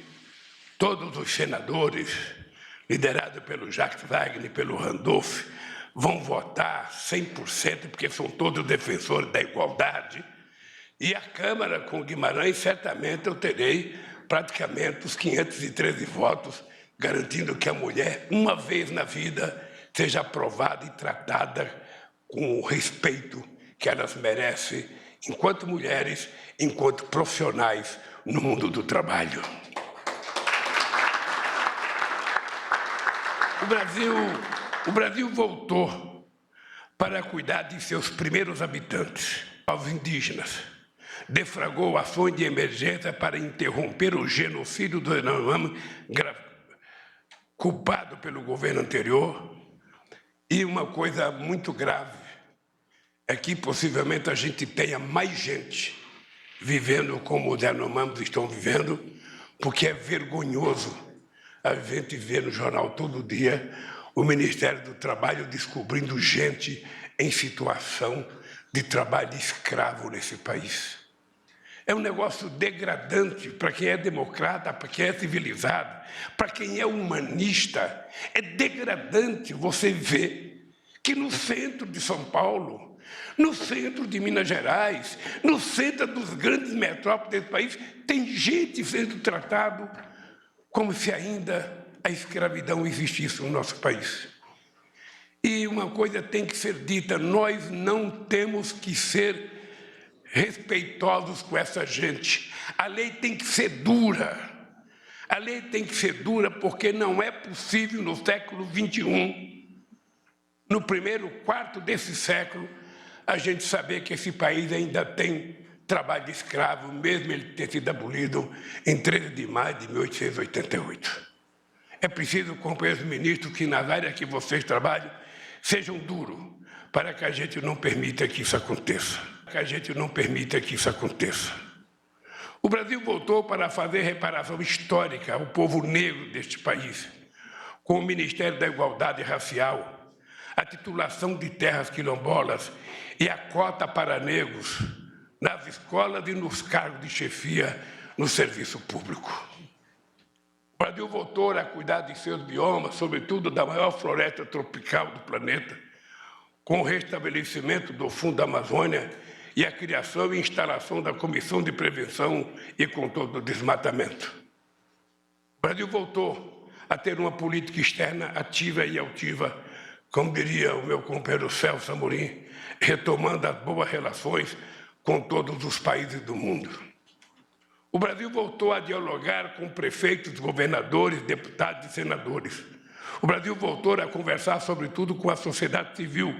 Speaker 5: todos os senadores, liderados pelo Jacques Wagner e pelo Randolph, vão votar 100%, porque são todos defensores da igualdade. E a Câmara, com Guimarães, certamente eu terei praticamente os 513 votos, garantindo que a mulher, uma vez na vida, seja aprovada e tratada com o respeito que elas merecem, enquanto mulheres, enquanto profissionais no mundo do trabalho. O Brasil voltou para cuidar de seus primeiros habitantes, aos indígenas. Deflagrou ações de emergência para interromper o genocídio do Yanomami, culpado pelo governo anterior. E uma coisa muito grave é que possivelmente a gente tenha mais gente vivendo como os Yanomamis estão vivendo, porque é vergonhoso a gente ver no jornal todo dia o Ministério do Trabalho descobrindo gente em situação de trabalho escravo nesse país. É um negócio degradante para quem é democrata, para quem é civilizado, para quem é humanista. É degradante você ver que no centro de São Paulo, no centro de Minas Gerais, no centro dos grandes metrópoles desse país, tem gente sendo tratado como se ainda a escravidão existisse no nosso país. E uma coisa tem que ser dita: nós não temos que ser respeitosos com essa gente. A lei tem que ser dura. A lei tem que ser dura porque não é possível no século XXI, no primeiro quarto desse século, a gente saber que esse país ainda tem trabalho escravo, mesmo ele ter sido abolido em 13 de maio de 1888. É preciso, companheiros ministros, que nas áreas que vocês trabalham sejam duros, para que a gente não permita que isso aconteça. O Brasil voltou para fazer reparação histórica ao povo negro deste país, com o Ministério da Igualdade Racial, a titulação de terras quilombolas e a cota para negros nas escolas e nos cargos de chefia no serviço público. O Brasil voltou a cuidar de seus biomas, sobretudo da maior floresta tropical do planeta, com o restabelecimento do Fundo da Amazônia e a criação e instalação da Comissão de Prevenção e Controle do Desmatamento. O Brasil voltou a ter uma política externa ativa e altiva, como diria o meu companheiro Celso Amorim, retomando as boas relações com todos os países do mundo. O Brasil voltou a dialogar com prefeitos, governadores, deputados e senadores. O Brasil voltou a conversar, sobretudo, com a sociedade civil,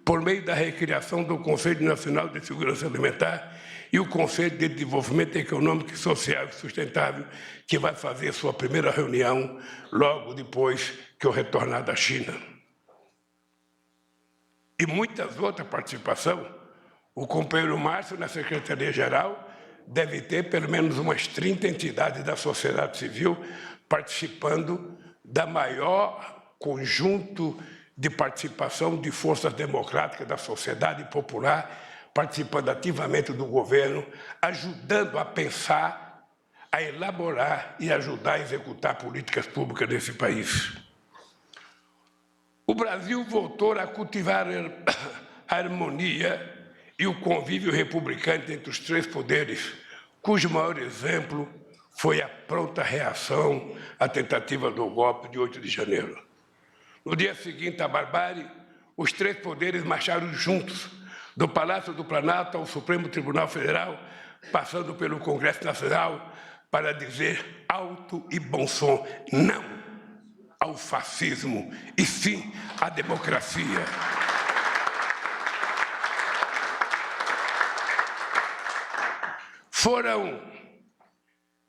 Speaker 5: por meio da recriação do Conselho Nacional de Segurança Alimentar e o Conselho de Desenvolvimento Econômico, Social e Sustentável, que vai fazer sua primeira reunião logo depois que eu retornar da China. e muitas outras participações, o companheiro Márcio, na Secretaria-Geral, deve ter pelo menos umas 30 entidades da sociedade civil participando da maior conjunto de participação de forças democráticas da sociedade popular, participando ativamente do governo, ajudando a pensar, a elaborar e ajudar a executar políticas públicas nesse país. O Brasil voltou a cultivar a harmonia e o convívio republicano entre os três poderes, cujo maior exemplo foi a pronta reação à tentativa do golpe de 8 de janeiro. No dia seguinte à barbárie, os três poderes marcharam juntos, do Palácio do Planalto ao Supremo Tribunal Federal, passando pelo Congresso Nacional, para dizer alto e bom som, não ao fascismo, e sim à democracia. Foram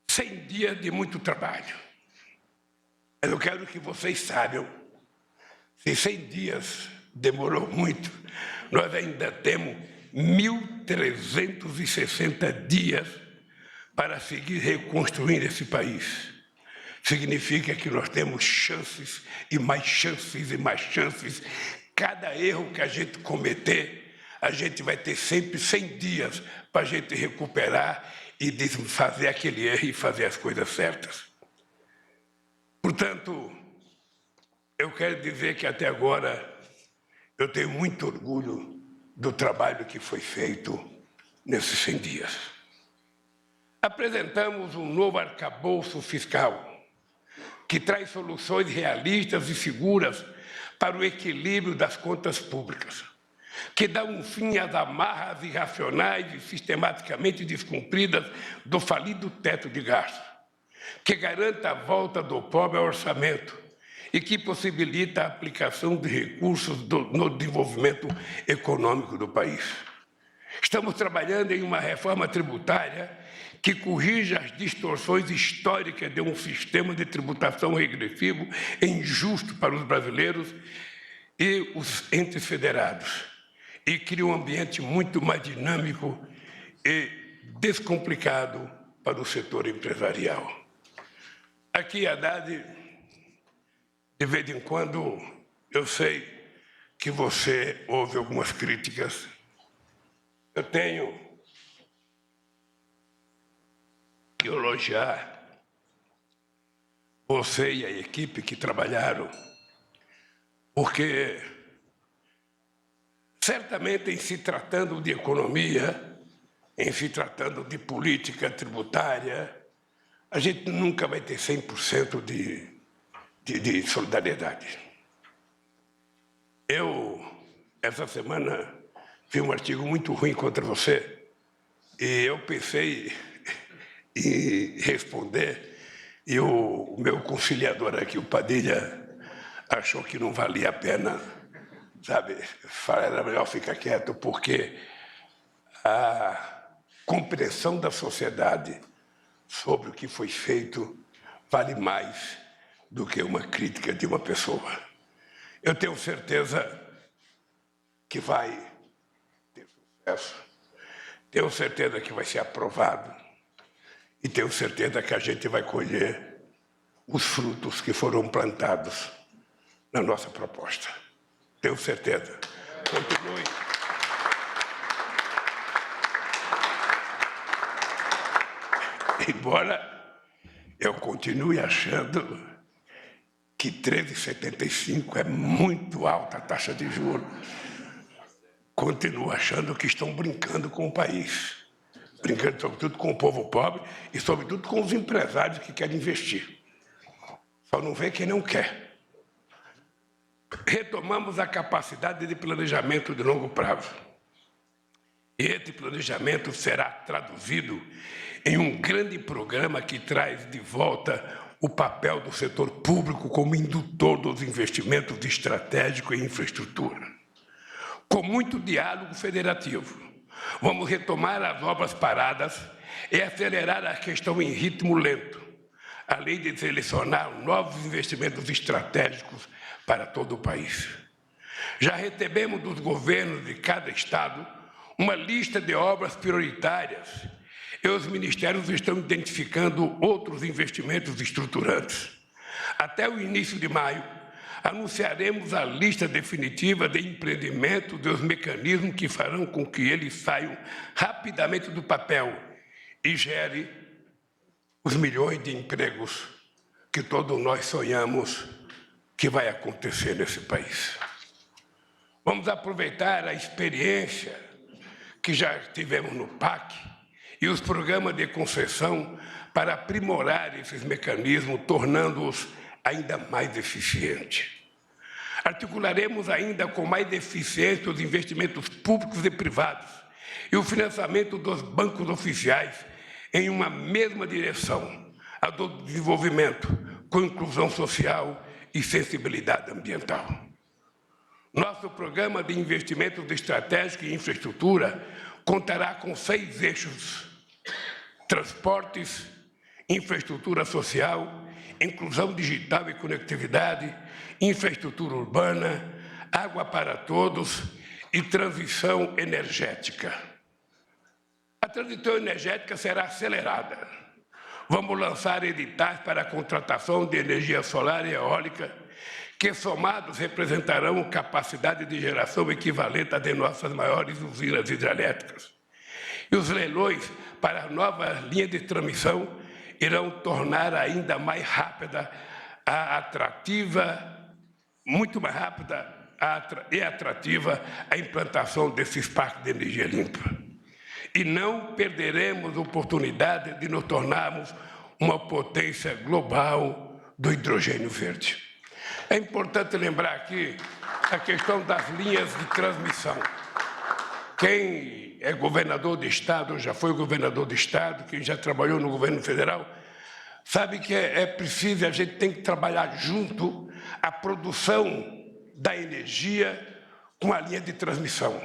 Speaker 5: 100 dias de muito trabalho. Eu quero que vocês saibam, se 100 dias demorou muito, nós ainda temos 1.360 dias para seguir reconstruindo esse país. Significa que nós temos chances e mais chances e mais chances. Cada erro que a gente cometer, a gente vai ter sempre 100 dias para a gente recuperar e desfazer aquele erro e fazer as coisas certas. Portanto, eu quero dizer que até agora eu tenho muito orgulho do trabalho que foi feito nesses 100 dias. Apresentamos um novo arcabouço fiscal que traz soluções realistas e seguras para o equilíbrio das contas públicas, que dá um fim às amarras irracionais e sistematicamente descumpridas do falido teto de gastos, que garanta a volta do pobre ao orçamento e que possibilita a aplicação de recursos no desenvolvimento econômico do país. Estamos trabalhando em uma reforma tributária que corrija as distorções históricas de um sistema de tributação regressivo e injusto para os brasileiros e os entes federados, e cria um ambiente muito mais dinâmico e descomplicado para o setor empresarial. Aqui, Haddad, de vez em quando, eu sei que você ouve algumas críticas. Eu tenho que elogiar você e a equipe que trabalharam, porque certamente em se tratando de economia, em se tratando de política tributária, a gente nunca vai ter 100% de solidariedade. Eu, essa semana, vi um artigo muito ruim contra você e eu pensei em responder e o meu conciliador aqui, o Padilha, achou que não valia a pena, sabe, era melhor ficar quieto, porque a compreensão da sociedade sobre o que foi feito vale mais do que uma crítica de uma pessoa. Eu tenho certeza que vai ter sucesso, tenho certeza que vai ser aprovado e tenho certeza que a gente vai colher os frutos que foram plantados na nossa proposta. Tenho certeza. Continue. Embora eu continue achando que 13,75 é muito alta a taxa de juros, continuo achando que estão brincando com o país, brincando sobretudo com o povo pobre e sobretudo com os empresários que querem investir. Só não vê quem não quer. Retomamos a capacidade de planejamento de longo prazo. E esse planejamento será traduzido em um grande programa que traz de volta o papel do setor público como indutor dos investimentos estratégicos em infraestrutura. Com muito diálogo federativo, vamos retomar as obras paradas e acelerar a questão em ritmo lento, além de selecionar novos investimentos estratégicos para todo o país. Já recebemos dos governos de cada estado uma lista de obras prioritárias e os ministérios estão identificando outros investimentos estruturantes. Até o início de maio, anunciaremos a lista definitiva de empreendimentos e os mecanismos que farão com que eles saiam rapidamente do papel e gere os milhões de empregos que todos nós sonhamos que vai acontecer nesse país. Vamos aproveitar a experiência que já tivemos no PAC e os programas de concessão para aprimorar esses mecanismos, tornando-os ainda mais eficientes. Articularemos ainda com mais eficiência os investimentos públicos e privados e o financiamento dos bancos oficiais em uma mesma direção, a do desenvolvimento, com inclusão social e sensibilidade ambiental. Nosso programa de investimentos estratégicos em infraestrutura contará com 6 eixos: transportes, infraestrutura social, inclusão digital e conectividade, infraestrutura urbana, água para todos e transição energética. A transição energética será acelerada. Vamos lançar editais para a contratação de energia solar e eólica, que somados representarão capacidade de geração equivalente à de nossas maiores usinas hidrelétricas. E os leilões para a nova linha de transmissão irão tornar ainda mais rápida muito mais rápida e atrativa a implantação desses parques de energia limpa. E não perderemos a oportunidade de nos tornarmos uma potência global do hidrogênio verde. É importante lembrar aqui a questão das linhas de transmissão. Quem é governador de estado, ou já foi governador de estado, quem já trabalhou no governo federal, sabe que é preciso, a gente tem que trabalhar junto a produção da energia com a linha de transmissão.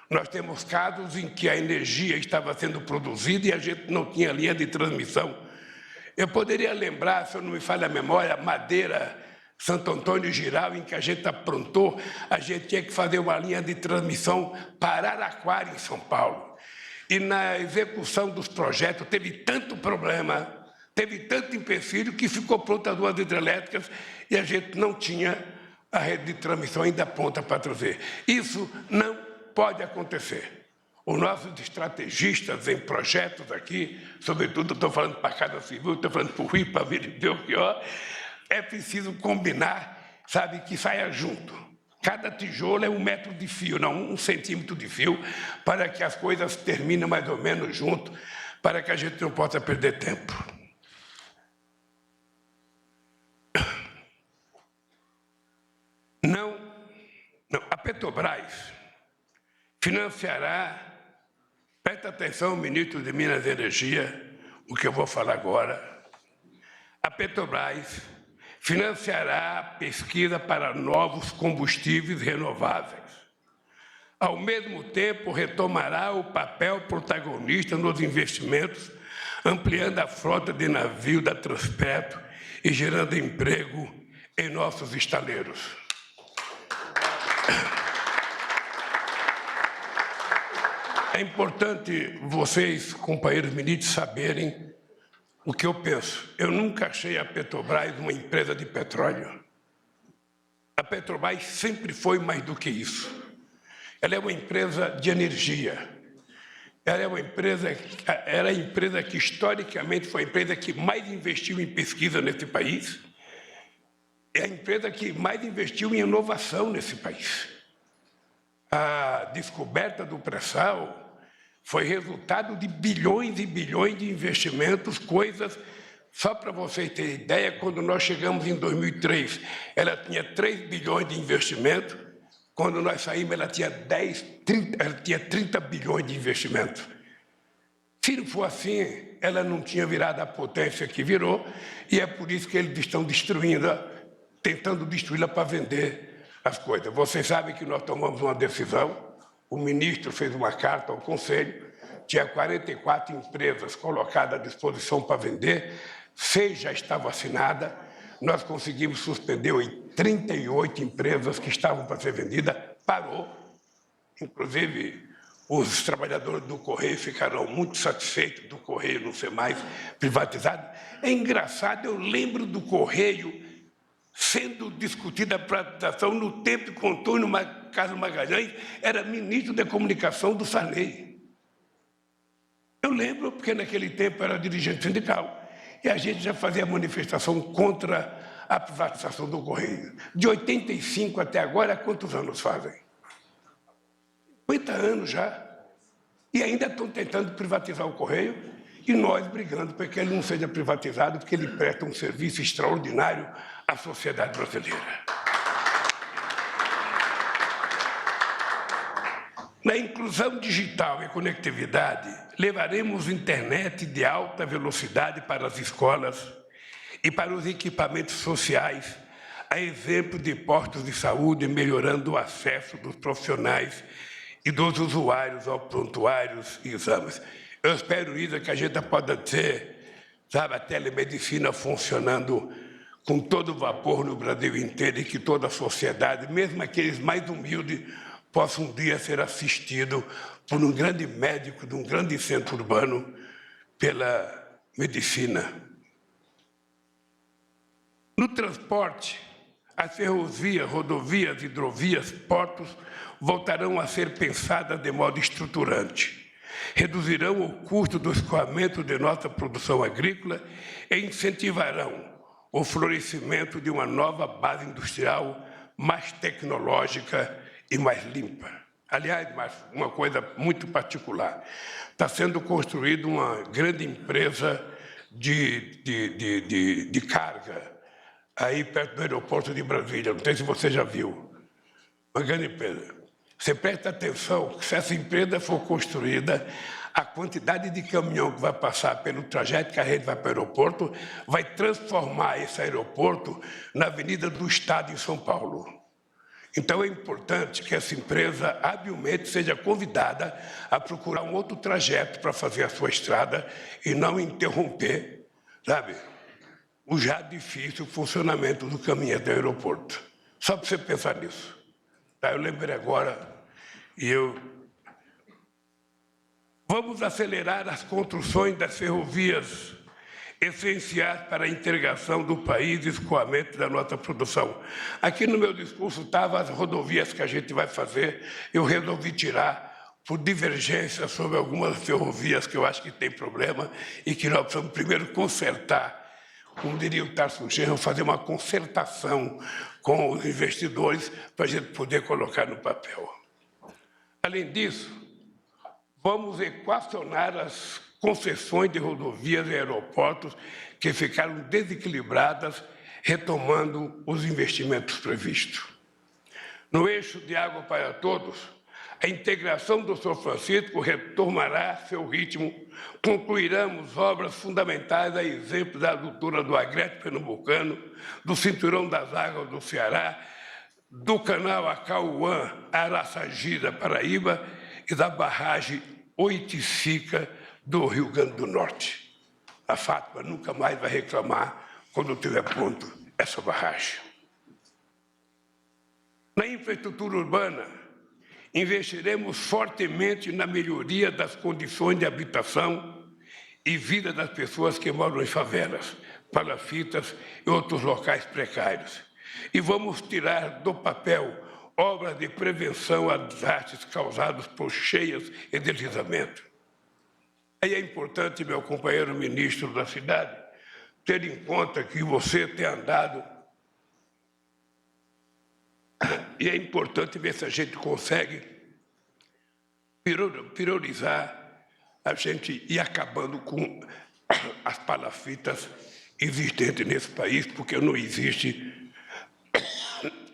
Speaker 5: Nós temos casos em que a energia estava sendo produzida e a gente não tinha linha de transmissão. Eu poderia lembrar, se eu não me falha a memória, Madeira, Santo Antônio Giral, em que a gente aprontou, a gente tinha que fazer uma linha de transmissão para Araraquara, em São Paulo. E na execução dos projetos teve tanto problema, teve tanto empecilho, que ficou pronta as 2 hidrelétricas e a gente não tinha a rede de transmissão ainda pronta para trazer. Isso não pode acontecer. Os nossos estrategistas em projetos aqui, sobretudo estou falando para a Casa Civil, estou falando para o Rio, para ver Belchior, é preciso combinar, sabe, que saia junto. Cada tijolo é 1 metro de fio, não 1 centímetro de fio, para que as coisas terminem mais ou menos junto, para que a gente não possa perder tempo. A Petrobras financiará, presta atenção, ministro de Minas e Energia, o que eu vou falar agora. A Petrobras financiará a pesquisa para novos combustíveis renováveis. Ao mesmo tempo, retomará o papel protagonista nos investimentos, ampliando a frota de navios da Transpetro e gerando emprego em nossos estaleiros. É importante vocês, companheiros ministros, saberem o que eu penso. Eu nunca achei a Petrobras uma empresa de petróleo. A Petrobras sempre foi mais do que isso. Ela é uma empresa de energia. Ela é uma empresa, era a empresa que historicamente foi a empresa que mais investiu em pesquisa nesse país. É a empresa que mais investiu em inovação nesse país. A descoberta do pré-sal foi resultado de bilhões e bilhões de investimentos, coisas, só para vocês terem ideia, quando nós chegamos em 2003, ela tinha 3 bilhões de investimento, quando nós saímos ela tinha 30 bilhões de investimento. Se não for assim, ela não tinha virado a potência que virou, e é por isso que eles estão destruindo, tentando destruí-la para vender as coisas. Vocês sabem que nós tomamos uma decisão, o ministro fez uma carta ao Conselho, tinha 44 empresas colocadas à disposição para vender, 6 já estavam assinadas, nós conseguimos suspender 38 empresas que estavam para ser vendidas, parou. Inclusive, os trabalhadores do Correio ficaram muito satisfeitos do Correio não ser mais privatizado. É engraçado, eu lembro do Correio sendo discutida a privatização no tempo que o Antônio Carlos Magalhães era ministro da Comunicação do Sarney. Eu lembro, porque naquele tempo era dirigente sindical, e a gente já fazia manifestação contra a privatização do Correio. De 85 até agora, quantos anos fazem? 50 anos já. E ainda estão tentando privatizar o Correio, e nós brigando para que ele não seja privatizado, porque ele presta um serviço extraordinário à sociedade brasileira. Na inclusão digital e conectividade, levaremos internet de alta velocidade para as escolas e para os equipamentos sociais, a exemplo de postos de saúde, melhorando o acesso dos profissionais e dos usuários aos prontuários e exames. Eu espero, Isa, que a gente possa ter, sabe, a telemedicina funcionando com todo vapor no Brasil inteiro e que toda a sociedade, mesmo aqueles mais humildes, possam um dia ser assistidos por um grande médico de um grande centro urbano pela medicina. No transporte, as ferrovias, rodovias, hidrovias, portos voltarão a ser pensadas de modo estruturante. Reduzirão o custo do escoamento de nossa produção agrícola e incentivarão o florescimento de uma nova base industrial mais tecnológica e mais limpa. Aliás, uma coisa muito particular, está sendo construída uma grande empresa de carga aí perto do aeroporto de Brasília, não sei se você já viu, uma grande empresa. Você presta atenção que se essa empresa for construída, a quantidade de caminhão que vai passar pelo trajeto que a rede vai para o aeroporto vai transformar esse aeroporto na Avenida do Estado em São Paulo. Então é importante que essa empresa habilmente seja convidada a procurar um outro trajeto para fazer a sua estrada e não interromper, sabe, o já difícil funcionamento do caminho do aeroporto. Só para você pensar nisso. Eu lembrei agora, vamos acelerar as construções das ferrovias essenciais para a integração do país e escoamento da nossa produção. Aqui no meu discurso estavam as rodovias que a gente vai fazer, eu resolvi tirar por divergência sobre algumas ferrovias que eu acho que tem problema e que nós precisamos primeiro consertar. Como diria o Tarso Genro, fazer uma concertação com os investidores para a gente poder colocar no papel. Além disso, vamos equacionar as concessões de rodovias e aeroportos que ficaram desequilibradas, retomando os investimentos previstos. No eixo de Água para Todos, a integração do São Francisco retomará seu ritmo, concluiremos obras fundamentais a exemplo da adutora do Agreste Pernambucano, do Cinturão das Águas do Ceará, do canal Acauã, Araçagira, Paraíba, e da barragem Oiticica do Rio Grande do Norte. A Fátima nunca mais vai reclamar quando estiver pronto essa barragem. Na infraestrutura urbana, investiremos fortemente na melhoria das condições de habitação e vida das pessoas que moram em favelas, palafitas e outros locais precários. E vamos tirar do papel obras de prevenção a desastres causados por cheias e deslizamento. Aí é importante, meu companheiro ministro da cidade, ter em conta que você tem andado, e é importante ver se a gente consegue priorizar a gente ir acabando com as palafitas existentes nesse país, porque não existe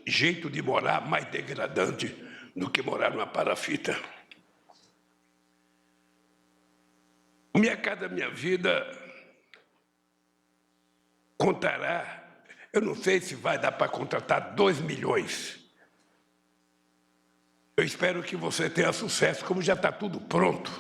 Speaker 5: jeito de morar mais degradante do que morar numa palafita. O Minha Casa Minha Vida contará, eu não sei se vai dar para contratar 2 milhões. Eu espero que você tenha sucesso, como já está tudo pronto.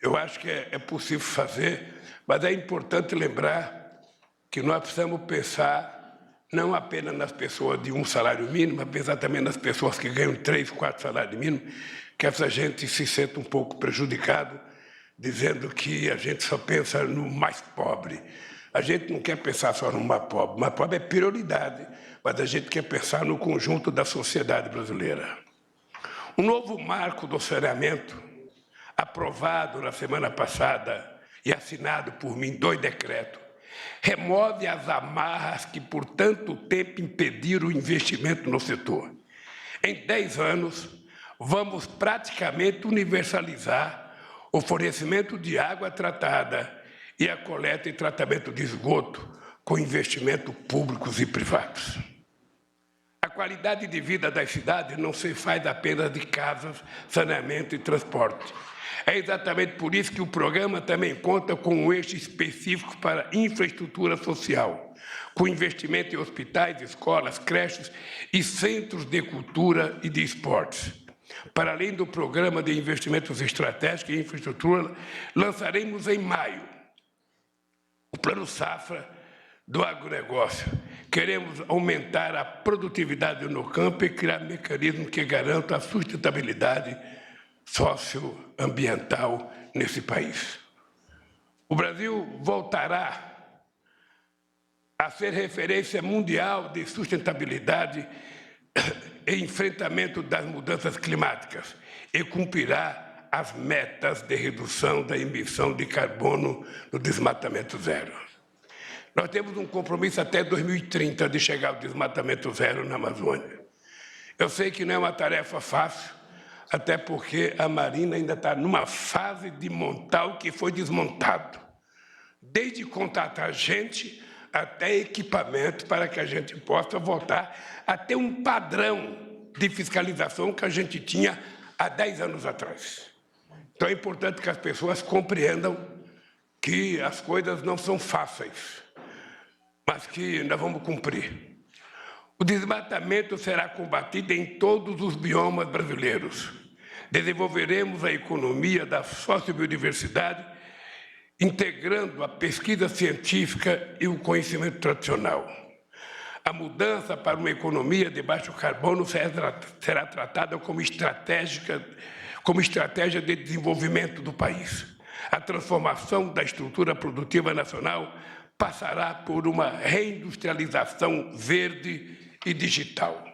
Speaker 5: Eu acho que é possível fazer, mas é importante lembrar que nós precisamos pensar não apenas nas pessoas de um salário mínimo, apesar também nas pessoas que ganham 3, 4 salários mínimos, que essa gente se sente um pouco prejudicado, dizendo que a gente só pensa no mais pobre. A gente não quer pensar só no mais pobre. O mais pobre é prioridade, mas a gente quer pensar no conjunto da sociedade brasileira. Um novo marco do saneamento, aprovado na semana passada e assinado por mim, 2 decretos, remove as amarras que por tanto tempo impediram o investimento no setor. Em 10 anos, vamos praticamente universalizar o fornecimento de água tratada e a coleta e tratamento de esgoto com investimentos públicos e privados. A qualidade de vida das cidades não se faz apenas de casas, saneamento e transporte. É exatamente por isso que o programa também conta com um eixo específico para infraestrutura social, com investimento em hospitais, escolas, creches e centros de cultura e de esportes. Para além do programa de investimentos estratégicos em infraestrutura, lançaremos em maio o Plano Safra do agronegócio. Queremos aumentar a produtividade no campo e criar mecanismos que garantam a sustentabilidade socioambiental nesse país. O Brasil voltará a ser referência mundial de sustentabilidade e enfrentamento das mudanças climáticas e cumprirá as metas de redução da emissão de carbono no desmatamento zero. Nós temos um compromisso até 2030 de chegar ao desmatamento zero na Amazônia. Eu sei que não é uma tarefa fácil, até porque a Marina ainda está numa fase de montar o que foi desmontado, desde contratar gente até equipamento para que a gente possa voltar a ter um padrão de fiscalização que a gente tinha há 10 anos atrás. Então é importante que as pessoas compreendam que as coisas não são fáceis, mas que nós vamos cumprir. O desmatamento será combatido em todos os biomas brasileiros. Desenvolveremos a economia da sociobiodiversidade, integrando a pesquisa científica e o conhecimento tradicional. A mudança para uma economia de baixo carbono será tratada como estratégia de desenvolvimento do país. A transformação da estrutura produtiva nacional passará por uma reindustrialização verde e digital.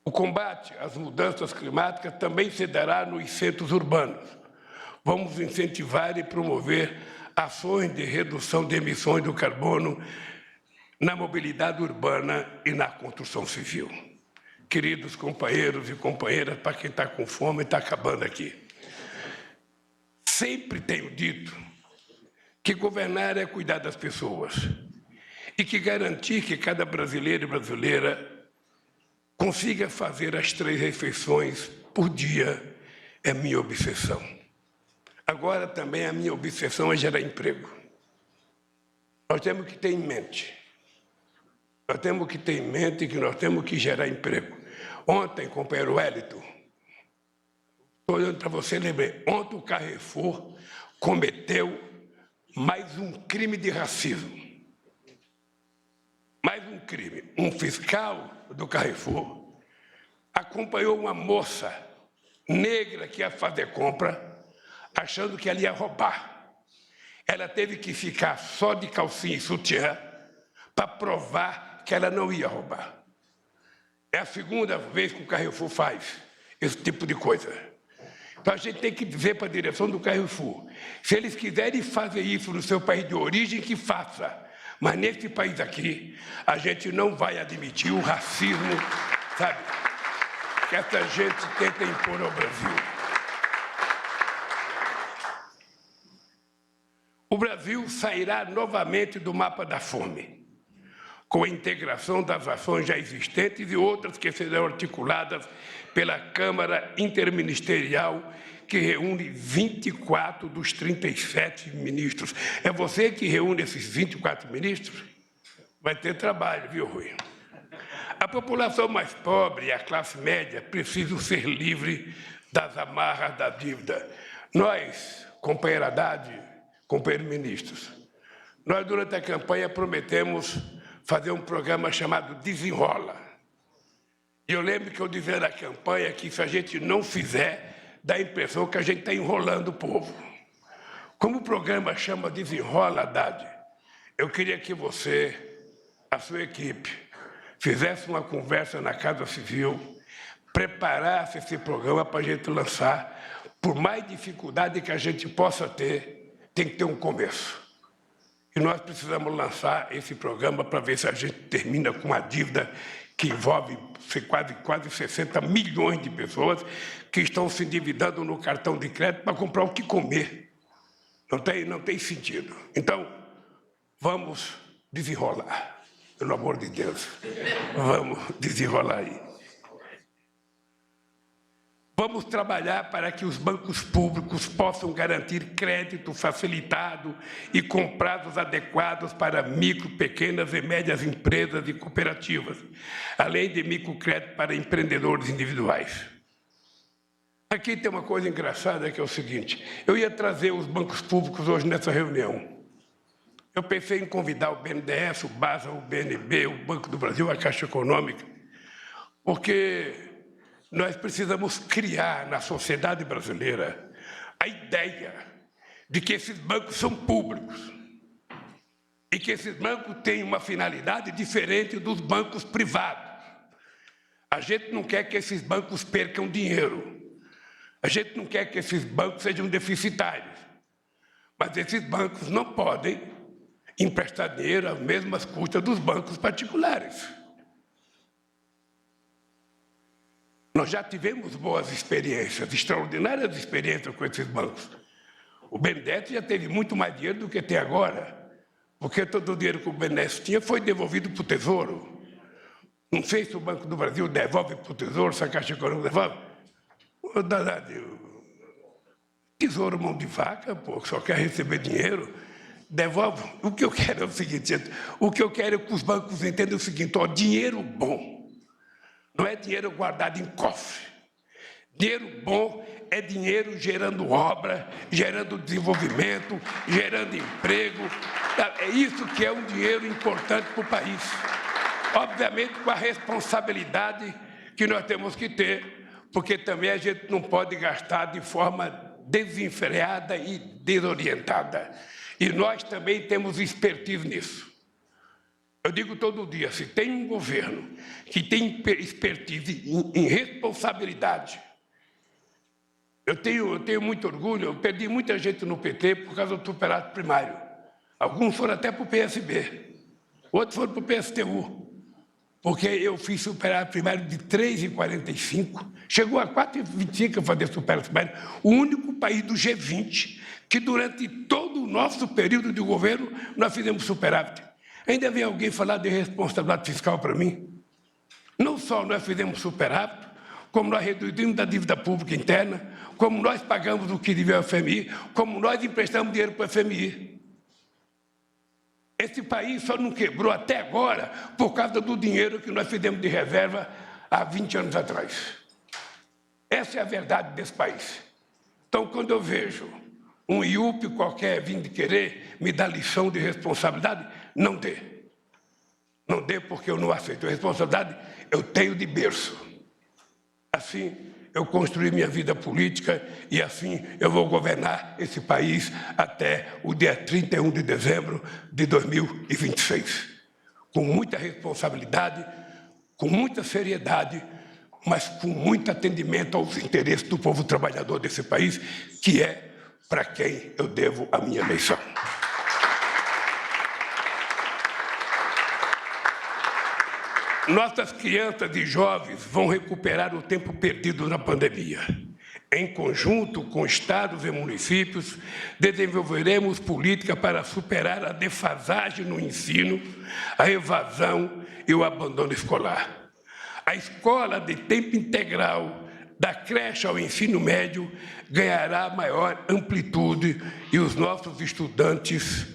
Speaker 5: O combate às mudanças climáticas também se dará nos centros urbanos. Vamos incentivar e promover ações de redução de emissões do carbono na mobilidade urbana e na construção civil. Queridos companheiros e companheiras, para quem está com fome, está acabando aqui. Sempre tenho dito que governar é cuidar das pessoas e que garantir que cada brasileiro e brasileira consiga fazer as 3 refeições por dia é minha obsessão. Agora também a minha obsessão é gerar emprego. Nós temos que ter em mente. Nós temos que ter em mente que nós temos que gerar emprego. Ontem, companheiro Wellington, estou olhando para você, lembrei, ontem o Carrefour cometeu mais um crime de racismo. Mais um crime. Um fiscal do Carrefour acompanhou uma moça negra que ia fazer compra, achando que ela ia roubar. Ela teve que ficar só de calcinha e sutiã para provar que ela não ia roubar. É a segunda vez que o Carrefour faz esse tipo de coisa. Então a gente tem que dizer para a direção do Carrefour, se eles quiserem fazer isso no seu país de origem, que faça. Mas nesse país aqui, a gente não vai admitir o racismo, sabe, que essa gente tenta impor ao Brasil. O Brasil sairá novamente do mapa da fome, com a integração das ações já existentes e outras que serão articuladas pela Câmara Interministerial, que reúne 24 dos 37 ministros. É você que reúne esses 24 ministros? Vai ter trabalho, viu, Rui? A população mais pobre e a classe média precisam ser livres das amarras da dívida. Nós, companheiro Haddad, companheiros ministros, nós, durante a campanha, prometemos fazer um programa chamado Desenrola. E eu lembro que eu dizia na campanha que se a gente não fizer, dá a impressão que a gente está enrolando o povo. Como o programa chama Desenrola, Haddad, eu queria que você, a sua equipe, fizesse uma conversa na Casa Civil, preparasse esse programa para a gente lançar. Por mais dificuldade que a gente possa ter, tem que ter um começo. E nós precisamos lançar esse programa para ver se a gente termina com uma dívida que envolve quase 60 milhões de pessoas que estão se endividando no cartão de crédito para comprar o que comer. Não tem sentido. Então, vamos desenrolar. Pelo amor de Deus, vamos desenrolar aí. Vamos trabalhar para que os bancos públicos possam garantir crédito facilitado e com prazos adequados para micro, pequenas e médias empresas e cooperativas, além de microcrédito para empreendedores individuais. Aqui tem uma coisa engraçada que é o seguinte, eu ia trazer os bancos públicos hoje nessa reunião. Eu pensei em convidar o BNDES, o BASA, o BNB, o Banco do Brasil, a Caixa Econômica, porque nós precisamos criar na sociedade brasileira a ideia de que esses bancos são públicos e que esses bancos têm uma finalidade diferente dos bancos privados. A gente não quer que esses bancos percam dinheiro, a gente não quer que esses bancos sejam deficitários, mas esses bancos não podem emprestar dinheiro às mesmas custas dos bancos particulares. Nós já tivemos boas experiências, extraordinárias experiências com esses bancos. O BNDES já teve muito mais dinheiro do que tem agora, porque todo o dinheiro que o BNDES tinha foi devolvido para o Tesouro. Não sei se o Banco do Brasil devolve para o Tesouro, se a Caixa Econômica devolve. Tesouro mão de vaca, pô, só quer receber dinheiro. Devolve. O que eu quero é o seguinte, o que eu quero é que os bancos entendam o seguinte, ó, dinheiro bom não é dinheiro guardado em cofre. Dinheiro bom é dinheiro gerando obra, gerando desenvolvimento, gerando emprego. É isso que é um dinheiro importante para o país. Obviamente, com a responsabilidade que nós temos que ter, porque também a gente não pode gastar de forma desenfreada e desorientada. E nós também temos expertise nisso. Eu digo todo dia, se tem um governo que tem expertise em responsabilidade, eu tenho muito orgulho, eu perdi muita gente no PT por causa do superato primário. Alguns foram até para o PSB, outros foram para o PSTU, porque eu fiz superato primário de 3,45, chegou a 4,25 a fazer superato primário, o único país do G20 que durante todo o nosso período de governo nós fizemos superávit. Ainda vem alguém falar de responsabilidade fiscal para mim? Não só nós fizemos superávit, como nós reduzimos a dívida pública interna, como nós pagamos o que devia ao FMI, como nós emprestamos dinheiro para o FMI. Esse país só não quebrou até agora por causa do dinheiro que nós fizemos de reserva há 20 anos atrás. Essa é a verdade desse país. Então, quando eu vejo um IUP qualquer vindo de querer me dar lição de responsabilidade, não dê. Não dê porque eu não aceito. A responsabilidade eu tenho de berço. Assim eu construí minha vida política e assim eu vou governar esse país até o dia 31 de dezembro de 2026. Com muita responsabilidade, com muita seriedade, mas com muito atendimento aos interesses do povo trabalhador desse país, que é para quem eu devo a minha eleição. Nossas crianças e jovens vão recuperar o tempo perdido na pandemia. Em conjunto com estados e municípios, desenvolveremos política para superar a defasagem no ensino, a evasão e o abandono escolar. A escola de tempo integral, da creche ao ensino médio, ganhará maior amplitude e os nossos estudantes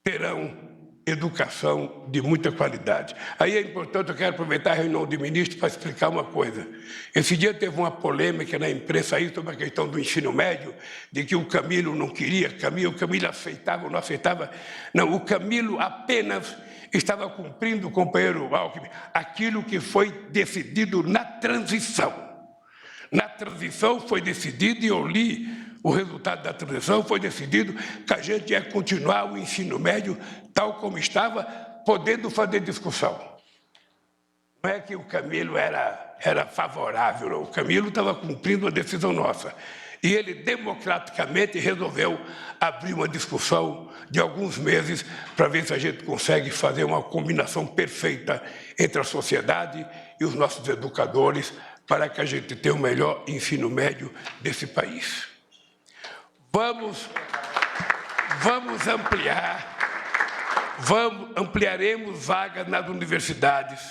Speaker 5: terão educação de muita qualidade. Aí é importante, eu quero aproveitar a reunião de ministros para explicar uma coisa. Esse dia teve uma polêmica na imprensa aí sobre a questão do ensino médio, de que o Camilo não queria, o Camilo aceitava ou não aceitava. Não, o Camilo apenas estava cumprindo, companheiro Alckmin, aquilo que foi decidido na transição. Na transição foi decidido, e eu li o resultado da transição, foi decidido que a gente ia continuar o ensino médio tal como estava, podendo fazer discussão. Não é que o Camilo era favorável, não. O Camilo estava cumprindo a decisão nossa. E ele, democraticamente, resolveu abrir uma discussão de alguns meses para ver se a gente consegue fazer uma combinação perfeita entre a sociedade e os nossos educadores para que a gente tenha o melhor ensino médio desse país. Ampliaremos vagas nas universidades,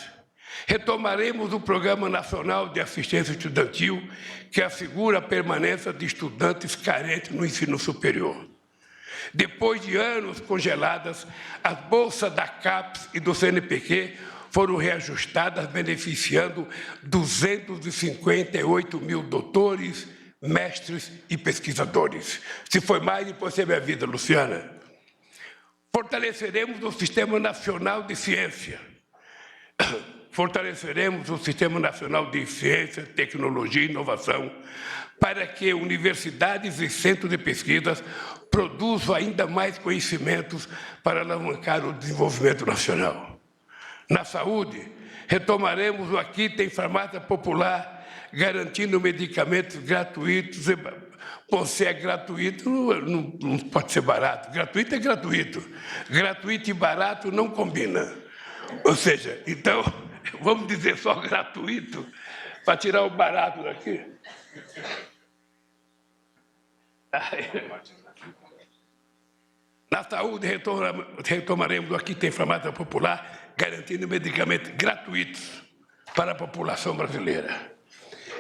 Speaker 5: retomaremos o Programa Nacional de Assistência Estudantil, que assegura a permanência de estudantes carentes no ensino superior. Depois de anos congeladas, as bolsas da CAPES e do CNPq foram reajustadas, beneficiando 258 mil doutores, mestres e pesquisadores. Se foi mais, depois você me avisa, Luciana. Fortaleceremos o Sistema Nacional de Ciência. Fortaleceremos o Sistema Nacional de Ciência, Tecnologia e Inovação para que universidades e centros de pesquisas produzam ainda mais conhecimentos para alavancar o desenvolvimento nacional. Na saúde, retomaremos o Aqui Tem Farmácia Popular, garantindo medicamentos gratuitos. Bom, se é gratuito, não pode ser barato. Gratuito é gratuito. Gratuito e barato não combina. Ou seja, então, vamos dizer só gratuito, para tirar o barato daqui. Na saúde, retomaremos o Aqui Tem Farmácia Popular, garantindo medicamentos gratuitos para a população brasileira.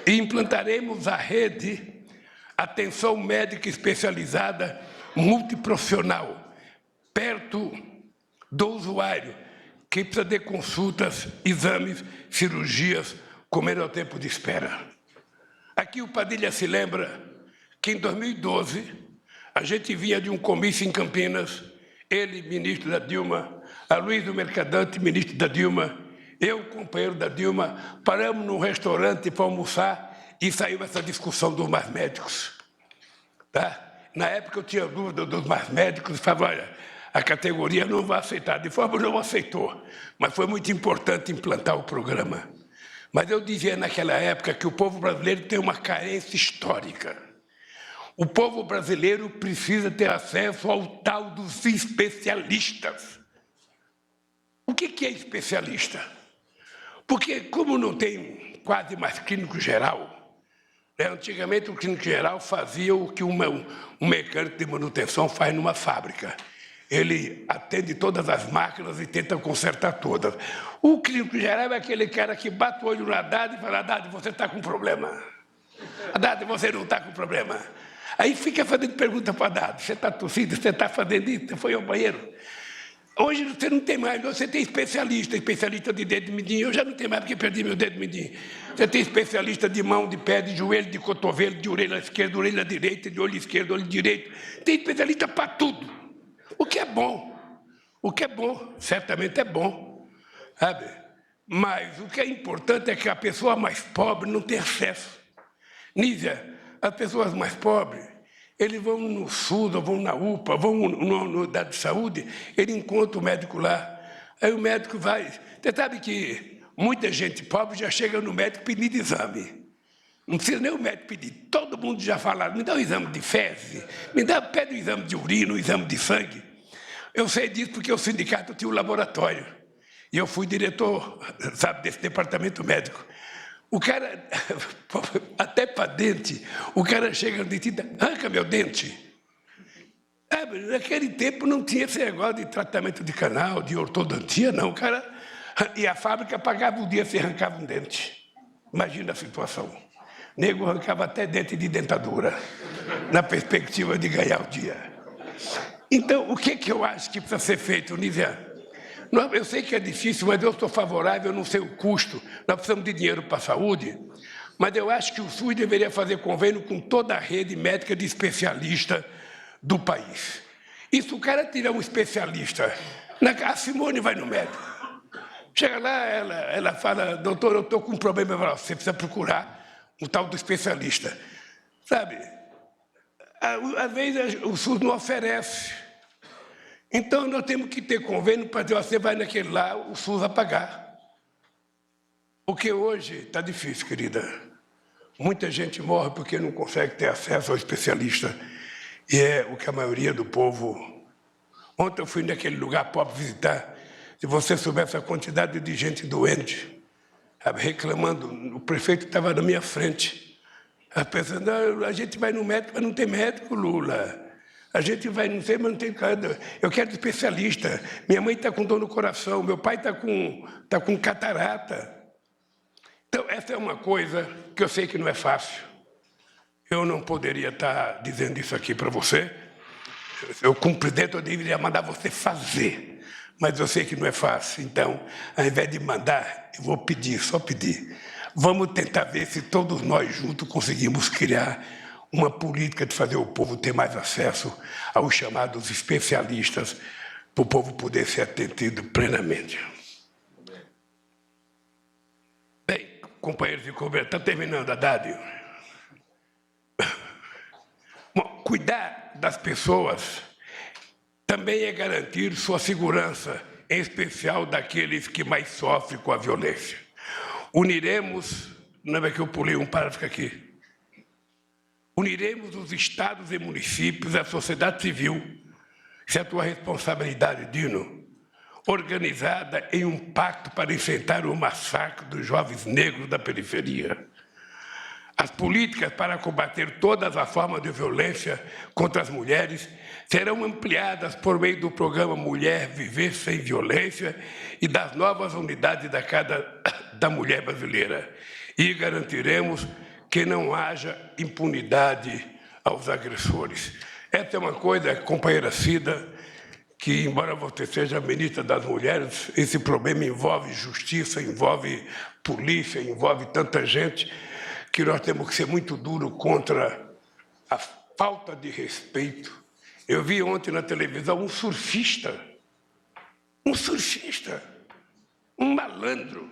Speaker 5: E implantaremos a rede Atenção Médica Especializada Multiprofissional, perto do usuário, que precisa de consultas, exames, cirurgias, com menor tempo de espera. Aqui o Padilha se lembra que em 2012 a gente vinha de um comício em Campinas, ele, ministro da Dilma, Aloysio Mercadante, ministro da Dilma, eu, companheiro da Dilma, paramos num restaurante para almoçar e saiu essa discussão dos mais médicos. Tá? Na época eu tinha dúvida dos mais médicos e falava, olha, a categoria não vai aceitar. De forma não aceitou, mas foi muito importante implantar o programa. Mas eu dizia naquela época que o povo brasileiro tem uma carência histórica. O povo brasileiro precisa ter acesso ao tal dos especialistas. O que é especialista? Porque, como não tem quase mais clínico geral, antigamente o clínico geral fazia o que um mecânico de manutenção faz numa fábrica. Ele atende todas as máquinas e tenta consertar todas. O clínico geral é aquele cara que bate o olho no Haddad e fala, Haddad, você está com problema. Haddad, você não está com problema. Aí fica fazendo pergunta para o Haddad, você está tossindo, você está fazendo isso, você foi ao banheiro. Hoje você não tem mais, você tem especialista de dedo mindinho, eu já não tenho mais porque perdi meu dedo mindinho. Você tem especialista de mão, de pé, de joelho, de cotovelo, de orelha esquerda, orelha direita, de olho esquerdo, olho direito. Tem especialista para tudo. O que é bom. O que é bom, certamente é bom. Sabe? Mas o que é importante é que a pessoa mais pobre não tem acesso. Nízia, as pessoas mais pobres, eles vão no SUS, ou vão na UPA, vão na unidade de saúde, ele encontra o médico lá. Aí o médico vai. Você sabe que muita gente pobre já chega no médico pedindo exame. Não precisa nem o médico pedir. Todo mundo já fala, me dá um exame de fezes, pede um exame de urina, um exame de sangue. Eu sei disso porque o sindicato tinha um laboratório. E eu fui diretor, sabe, desse departamento médico. O cara, até para dente, o cara chega no dentista, arranca meu dente. Naquele tempo não tinha esse negócio de tratamento de canal, de ortodontia, não. O cara, e a fábrica pagava o dia se arrancava um dente. Imagina a situação. O nego arrancava até dente de dentadura, na perspectiva de ganhar o dia. Então, o que eu acho que precisa ser feito, Nízia? Eu sei que é difícil, mas eu sou favorável, eu não sei o custo. Nós precisamos de dinheiro para a saúde, mas eu acho que o SUS deveria fazer convênio com toda a rede médica de especialista do país. E se o cara tirar um especialista, a Simone vai no médico. Chega lá, ela fala, doutor, eu estou com um problema, você precisa procurar um tal do especialista. Sabe? Às vezes o SUS não oferece. Então, nós temos que ter convênio para dizer, você vai naquele lá, o SUS vai pagar. Porque hoje está difícil, querida. Muita gente morre porque não consegue ter acesso ao especialista. E é o que a maioria do povo... Ontem eu fui naquele lugar pobre visitar. Se você soubesse a quantidade de gente doente, reclamando, o prefeito estava na minha frente. Pensando, a gente vai no médico, mas não tem médico, Lula. A gente vai, não sei, mas não tem nada. Eu quero especialista. Minha mãe está com dor no coração, meu pai está com catarata. Então, essa é uma coisa que eu sei que não é fácil. Eu não poderia estar dizendo isso aqui para você. Eu, como presidente, eu deveria mandar você fazer. Mas eu sei que não é fácil. Então, ao invés de mandar, eu vou pedir, só pedir. Vamos tentar ver se todos nós juntos conseguimos criar uma política de fazer o povo ter mais acesso aos chamados especialistas, para o povo poder ser atendido plenamente. Bem, companheiros de conversa, está terminando, Haddad. Bom, cuidar das pessoas também é garantir sua segurança, em especial daqueles que mais sofrem com a violência. Uniremos, não é que eu pulei um parágrafo aqui, uniremos os estados e municípios, a sociedade civil, isso é a tua responsabilidade, Dino, organizada em um pacto para enfrentar o massacre dos jovens negros da periferia. As políticas para combater todas as formas de violência contra as mulheres serão ampliadas por meio do programa Mulher Viver Sem Violência e das novas unidades da Casa da Mulher Brasileira. E garantiremos que não haja impunidade aos agressores. Essa é uma coisa, companheira Cida, que, embora você seja ministra das Mulheres, esse problema envolve justiça, envolve polícia, envolve tanta gente, que nós temos que ser muito duros contra a falta de respeito. Eu vi ontem na televisão um surfista, um malandro,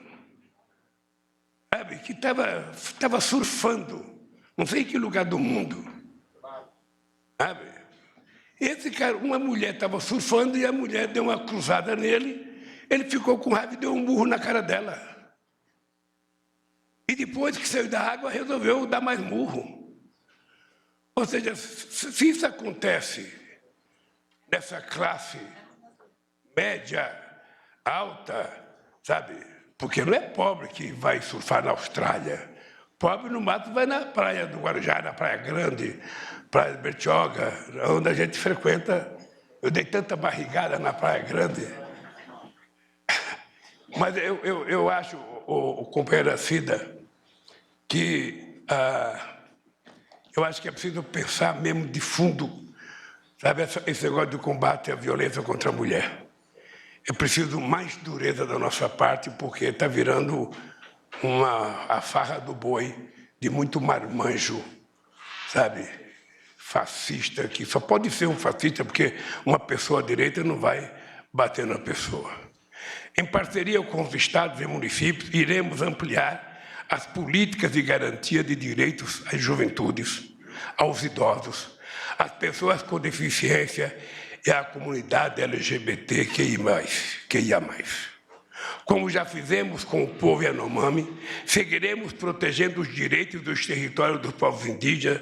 Speaker 5: sabe, que estava surfando, não sei em que lugar do mundo, sabe? Esse cara, uma mulher estava surfando e a mulher deu uma cruzada nele, ele ficou com raiva e deu um murro na cara dela. E depois que saiu da água, resolveu dar mais murro. Ou seja, se isso acontece nessa classe média, alta, sabe? Porque não é pobre que vai surfar na Austrália. Pobre no mato vai na praia do Guarujá, na Praia Grande, Praia de Bertioga, onde a gente frequenta. Eu dei tanta barrigada na Praia Grande. Mas eu acho, o companheiro Cida, que eu acho que é preciso pensar mesmo de fundo, sabe, esse negócio de combate à violência contra a mulher. É preciso mais dureza da nossa parte, porque está virando a farra do boi de muito marmanjo, sabe, fascista, que só pode ser um fascista porque uma pessoa à direita não vai bater na pessoa. Em parceria com os estados e municípios, iremos ampliar as políticas de garantia de direitos às juventudes, aos idosos, às pessoas com deficiência e à comunidade LGBTQIA+. Como já fizemos com o povo Yanomami, seguiremos protegendo os direitos dos territórios dos povos indígenas,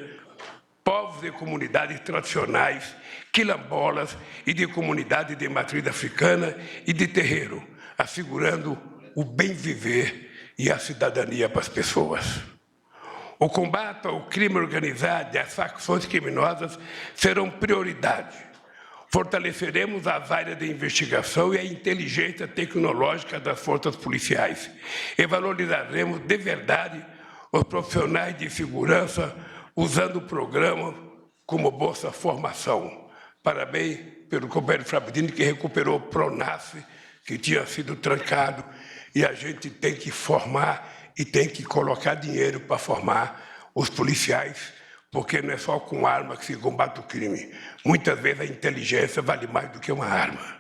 Speaker 5: povos e comunidades tradicionais, quilombolas e de comunidades de matriz africana e de terreiro, assegurando o bem viver e a cidadania para as pessoas. O combate ao crime organizado e às facções criminosas serão prioridade. Fortaleceremos as áreas de investigação e a inteligência tecnológica das forças policiais e valorizaremos de verdade os profissionais de segurança usando o programa como Bolsa Formação. Parabéns pelo companheiro Frabdini, que recuperou o PRONAF, que tinha sido trancado, e a gente tem que formar e tem que colocar dinheiro para formar os policiais, porque não é só com arma que se combate o crime. Muitas vezes a inteligência vale mais do que uma arma.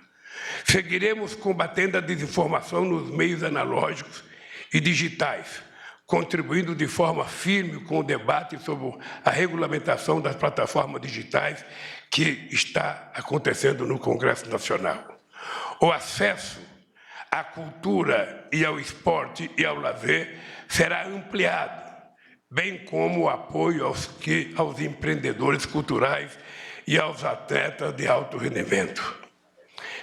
Speaker 5: Seguiremos combatendo a desinformação nos meios analógicos e digitais, contribuindo de forma firme com o debate sobre a regulamentação das plataformas digitais que está acontecendo no Congresso Nacional. O acesso à cultura e ao esporte e ao lazer será ampliado, bem como o apoio aos empreendedores culturais e aos atletas de alto rendimento.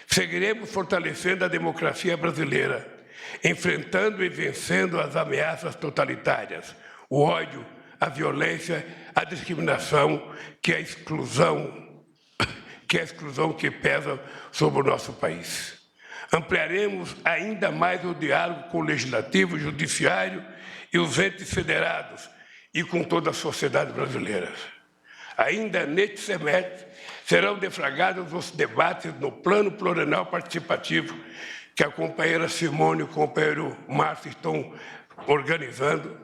Speaker 5: Seguiremos fortalecendo a democracia brasileira, enfrentando e vencendo as ameaças totalitárias, o ódio, a violência, a discriminação, que é a exclusão que pesa sobre o nosso país. Ampliaremos ainda mais o diálogo com o Legislativo, o Judiciário e os entes federados e com toda a sociedade brasileira. Ainda neste semestre, serão deflagrados os debates no Plano Plurianual Participativo, que a companheira Simone e o companheiro Márcio estão organizando.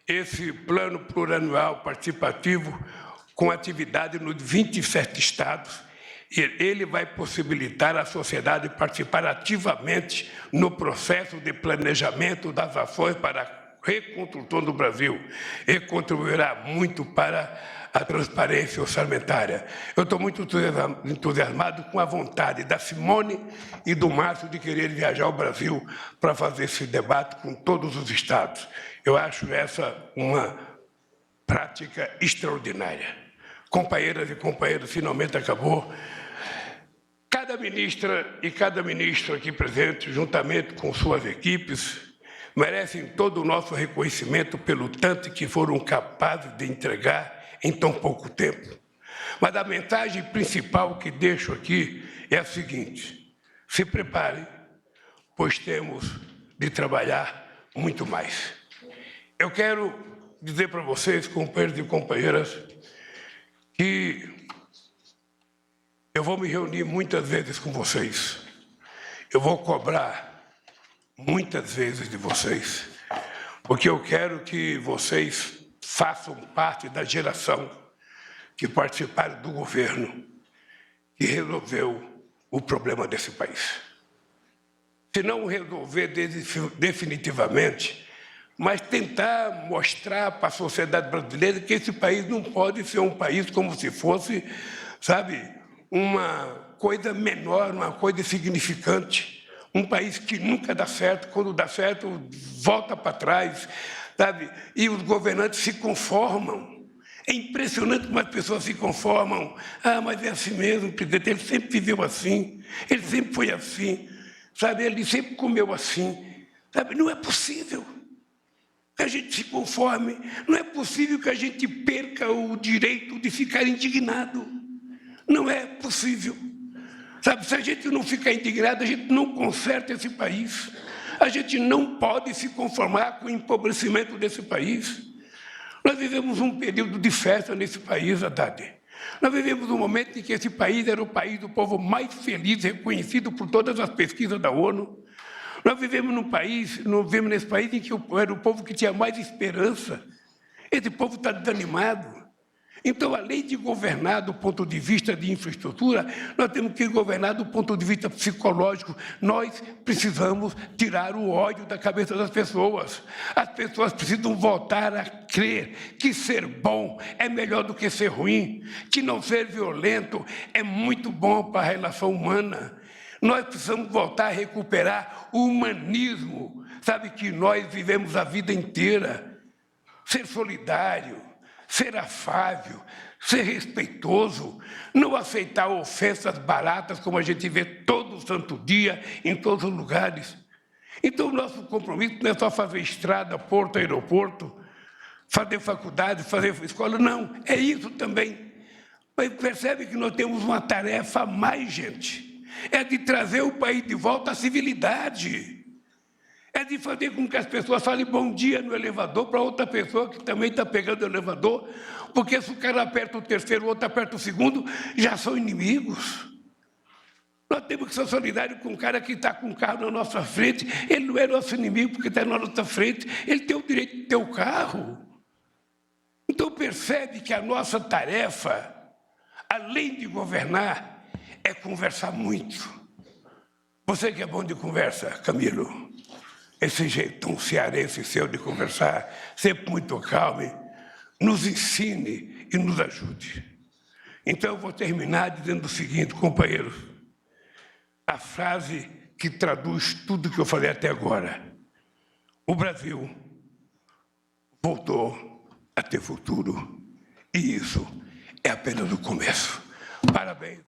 Speaker 5: Esse Plano Plurianual Participativo, com atividade nos 27 estados, ele vai possibilitar à sociedade participar ativamente no processo de planejamento das ações para a reconstrução do Brasil e contribuirá muito para a transparência orçamentária. Eu estou muito entusiasmado com a vontade da Simone e do Márcio de querer viajar ao Brasil para fazer esse debate com todos os estados. Eu acho essa uma prática extraordinária. Companheiras e companheiros, finalmente acabou. Cada ministra e cada ministro aqui presente, juntamente com suas equipes, merecem todo o nosso reconhecimento pelo tanto que foram capazes de entregar em tão pouco tempo. Mas a mensagem principal que deixo aqui é a seguinte: se preparem, pois temos de trabalhar muito mais. Eu quero dizer para vocês, companheiros e companheiras, que eu vou me reunir muitas vezes com vocês. Eu vou cobrar muitas vezes de vocês, porque eu quero que vocês façam parte da geração que participaram do governo que resolveu o problema desse país. Se não resolver definitivamente, mas tentar mostrar para a sociedade brasileira que esse país não pode ser um país como se fosse, sabe, uma coisa menor, uma coisa insignificante, um país que nunca dá certo, quando dá certo, volta para trás, sabe? E os governantes se conformam. É impressionante como as pessoas se conformam. Ah, mas é assim mesmo, presidente, ele sempre viveu assim, ele sempre foi assim, sabe? Ele sempre comeu assim, sabe? Não é possível que a gente se conforme, não é possível que a gente perca o direito de ficar indignado. Não é possível. Sabe, se a gente não ficar indignado, a gente não conserta esse país. A gente não pode se conformar com o empobrecimento desse país. Nós vivemos um período de festa nesse país, Haddad. Nós vivemos um momento em que esse país era o país do povo mais feliz, reconhecido por todas as pesquisas da ONU. Nós vivemos nesse país em que era o povo que tinha mais esperança. Esse povo está desanimado. Então, além de governar do ponto de vista de infraestrutura, nós temos que governar do ponto de vista psicológico. Nós precisamos tirar o ódio da cabeça das pessoas. As pessoas precisam voltar a crer que ser bom é melhor do que ser ruim, que não ser violento é muito bom para a relação humana. Nós precisamos voltar a recuperar o humanismo, sabe, que nós vivemos a vida inteira. Ser solidário, ser afável, ser respeitoso, não aceitar ofensas baratas como a gente vê todo santo dia, em todos os lugares. Então, o nosso compromisso não é só fazer estrada, porto, aeroporto, fazer faculdade, fazer escola, não, é isso também. Mas percebe que nós temos uma tarefa a mais, gente. É de trazer o país de volta à civilidade. É de fazer com que as pessoas falem bom dia no elevador para outra pessoa que também está pegando o elevador, porque se o cara aperta o terceiro, o outro aperta o segundo, já são inimigos. Nós temos que ser solidários com o cara que está com o carro na nossa frente. Ele não é nosso inimigo porque está na nossa frente. Ele tem o direito de ter o carro. Então, percebe que a nossa tarefa, além de governar, é conversar muito. Você que é bom de conversa, Camilo, esse jeitão cearense seu de conversar, sempre muito calmo, nos ensine e nos ajude. Então, eu vou terminar dizendo o seguinte, companheiros, a frase que traduz tudo que eu falei até agora. O Brasil voltou a ter futuro, e isso é apenas o começo. Parabéns.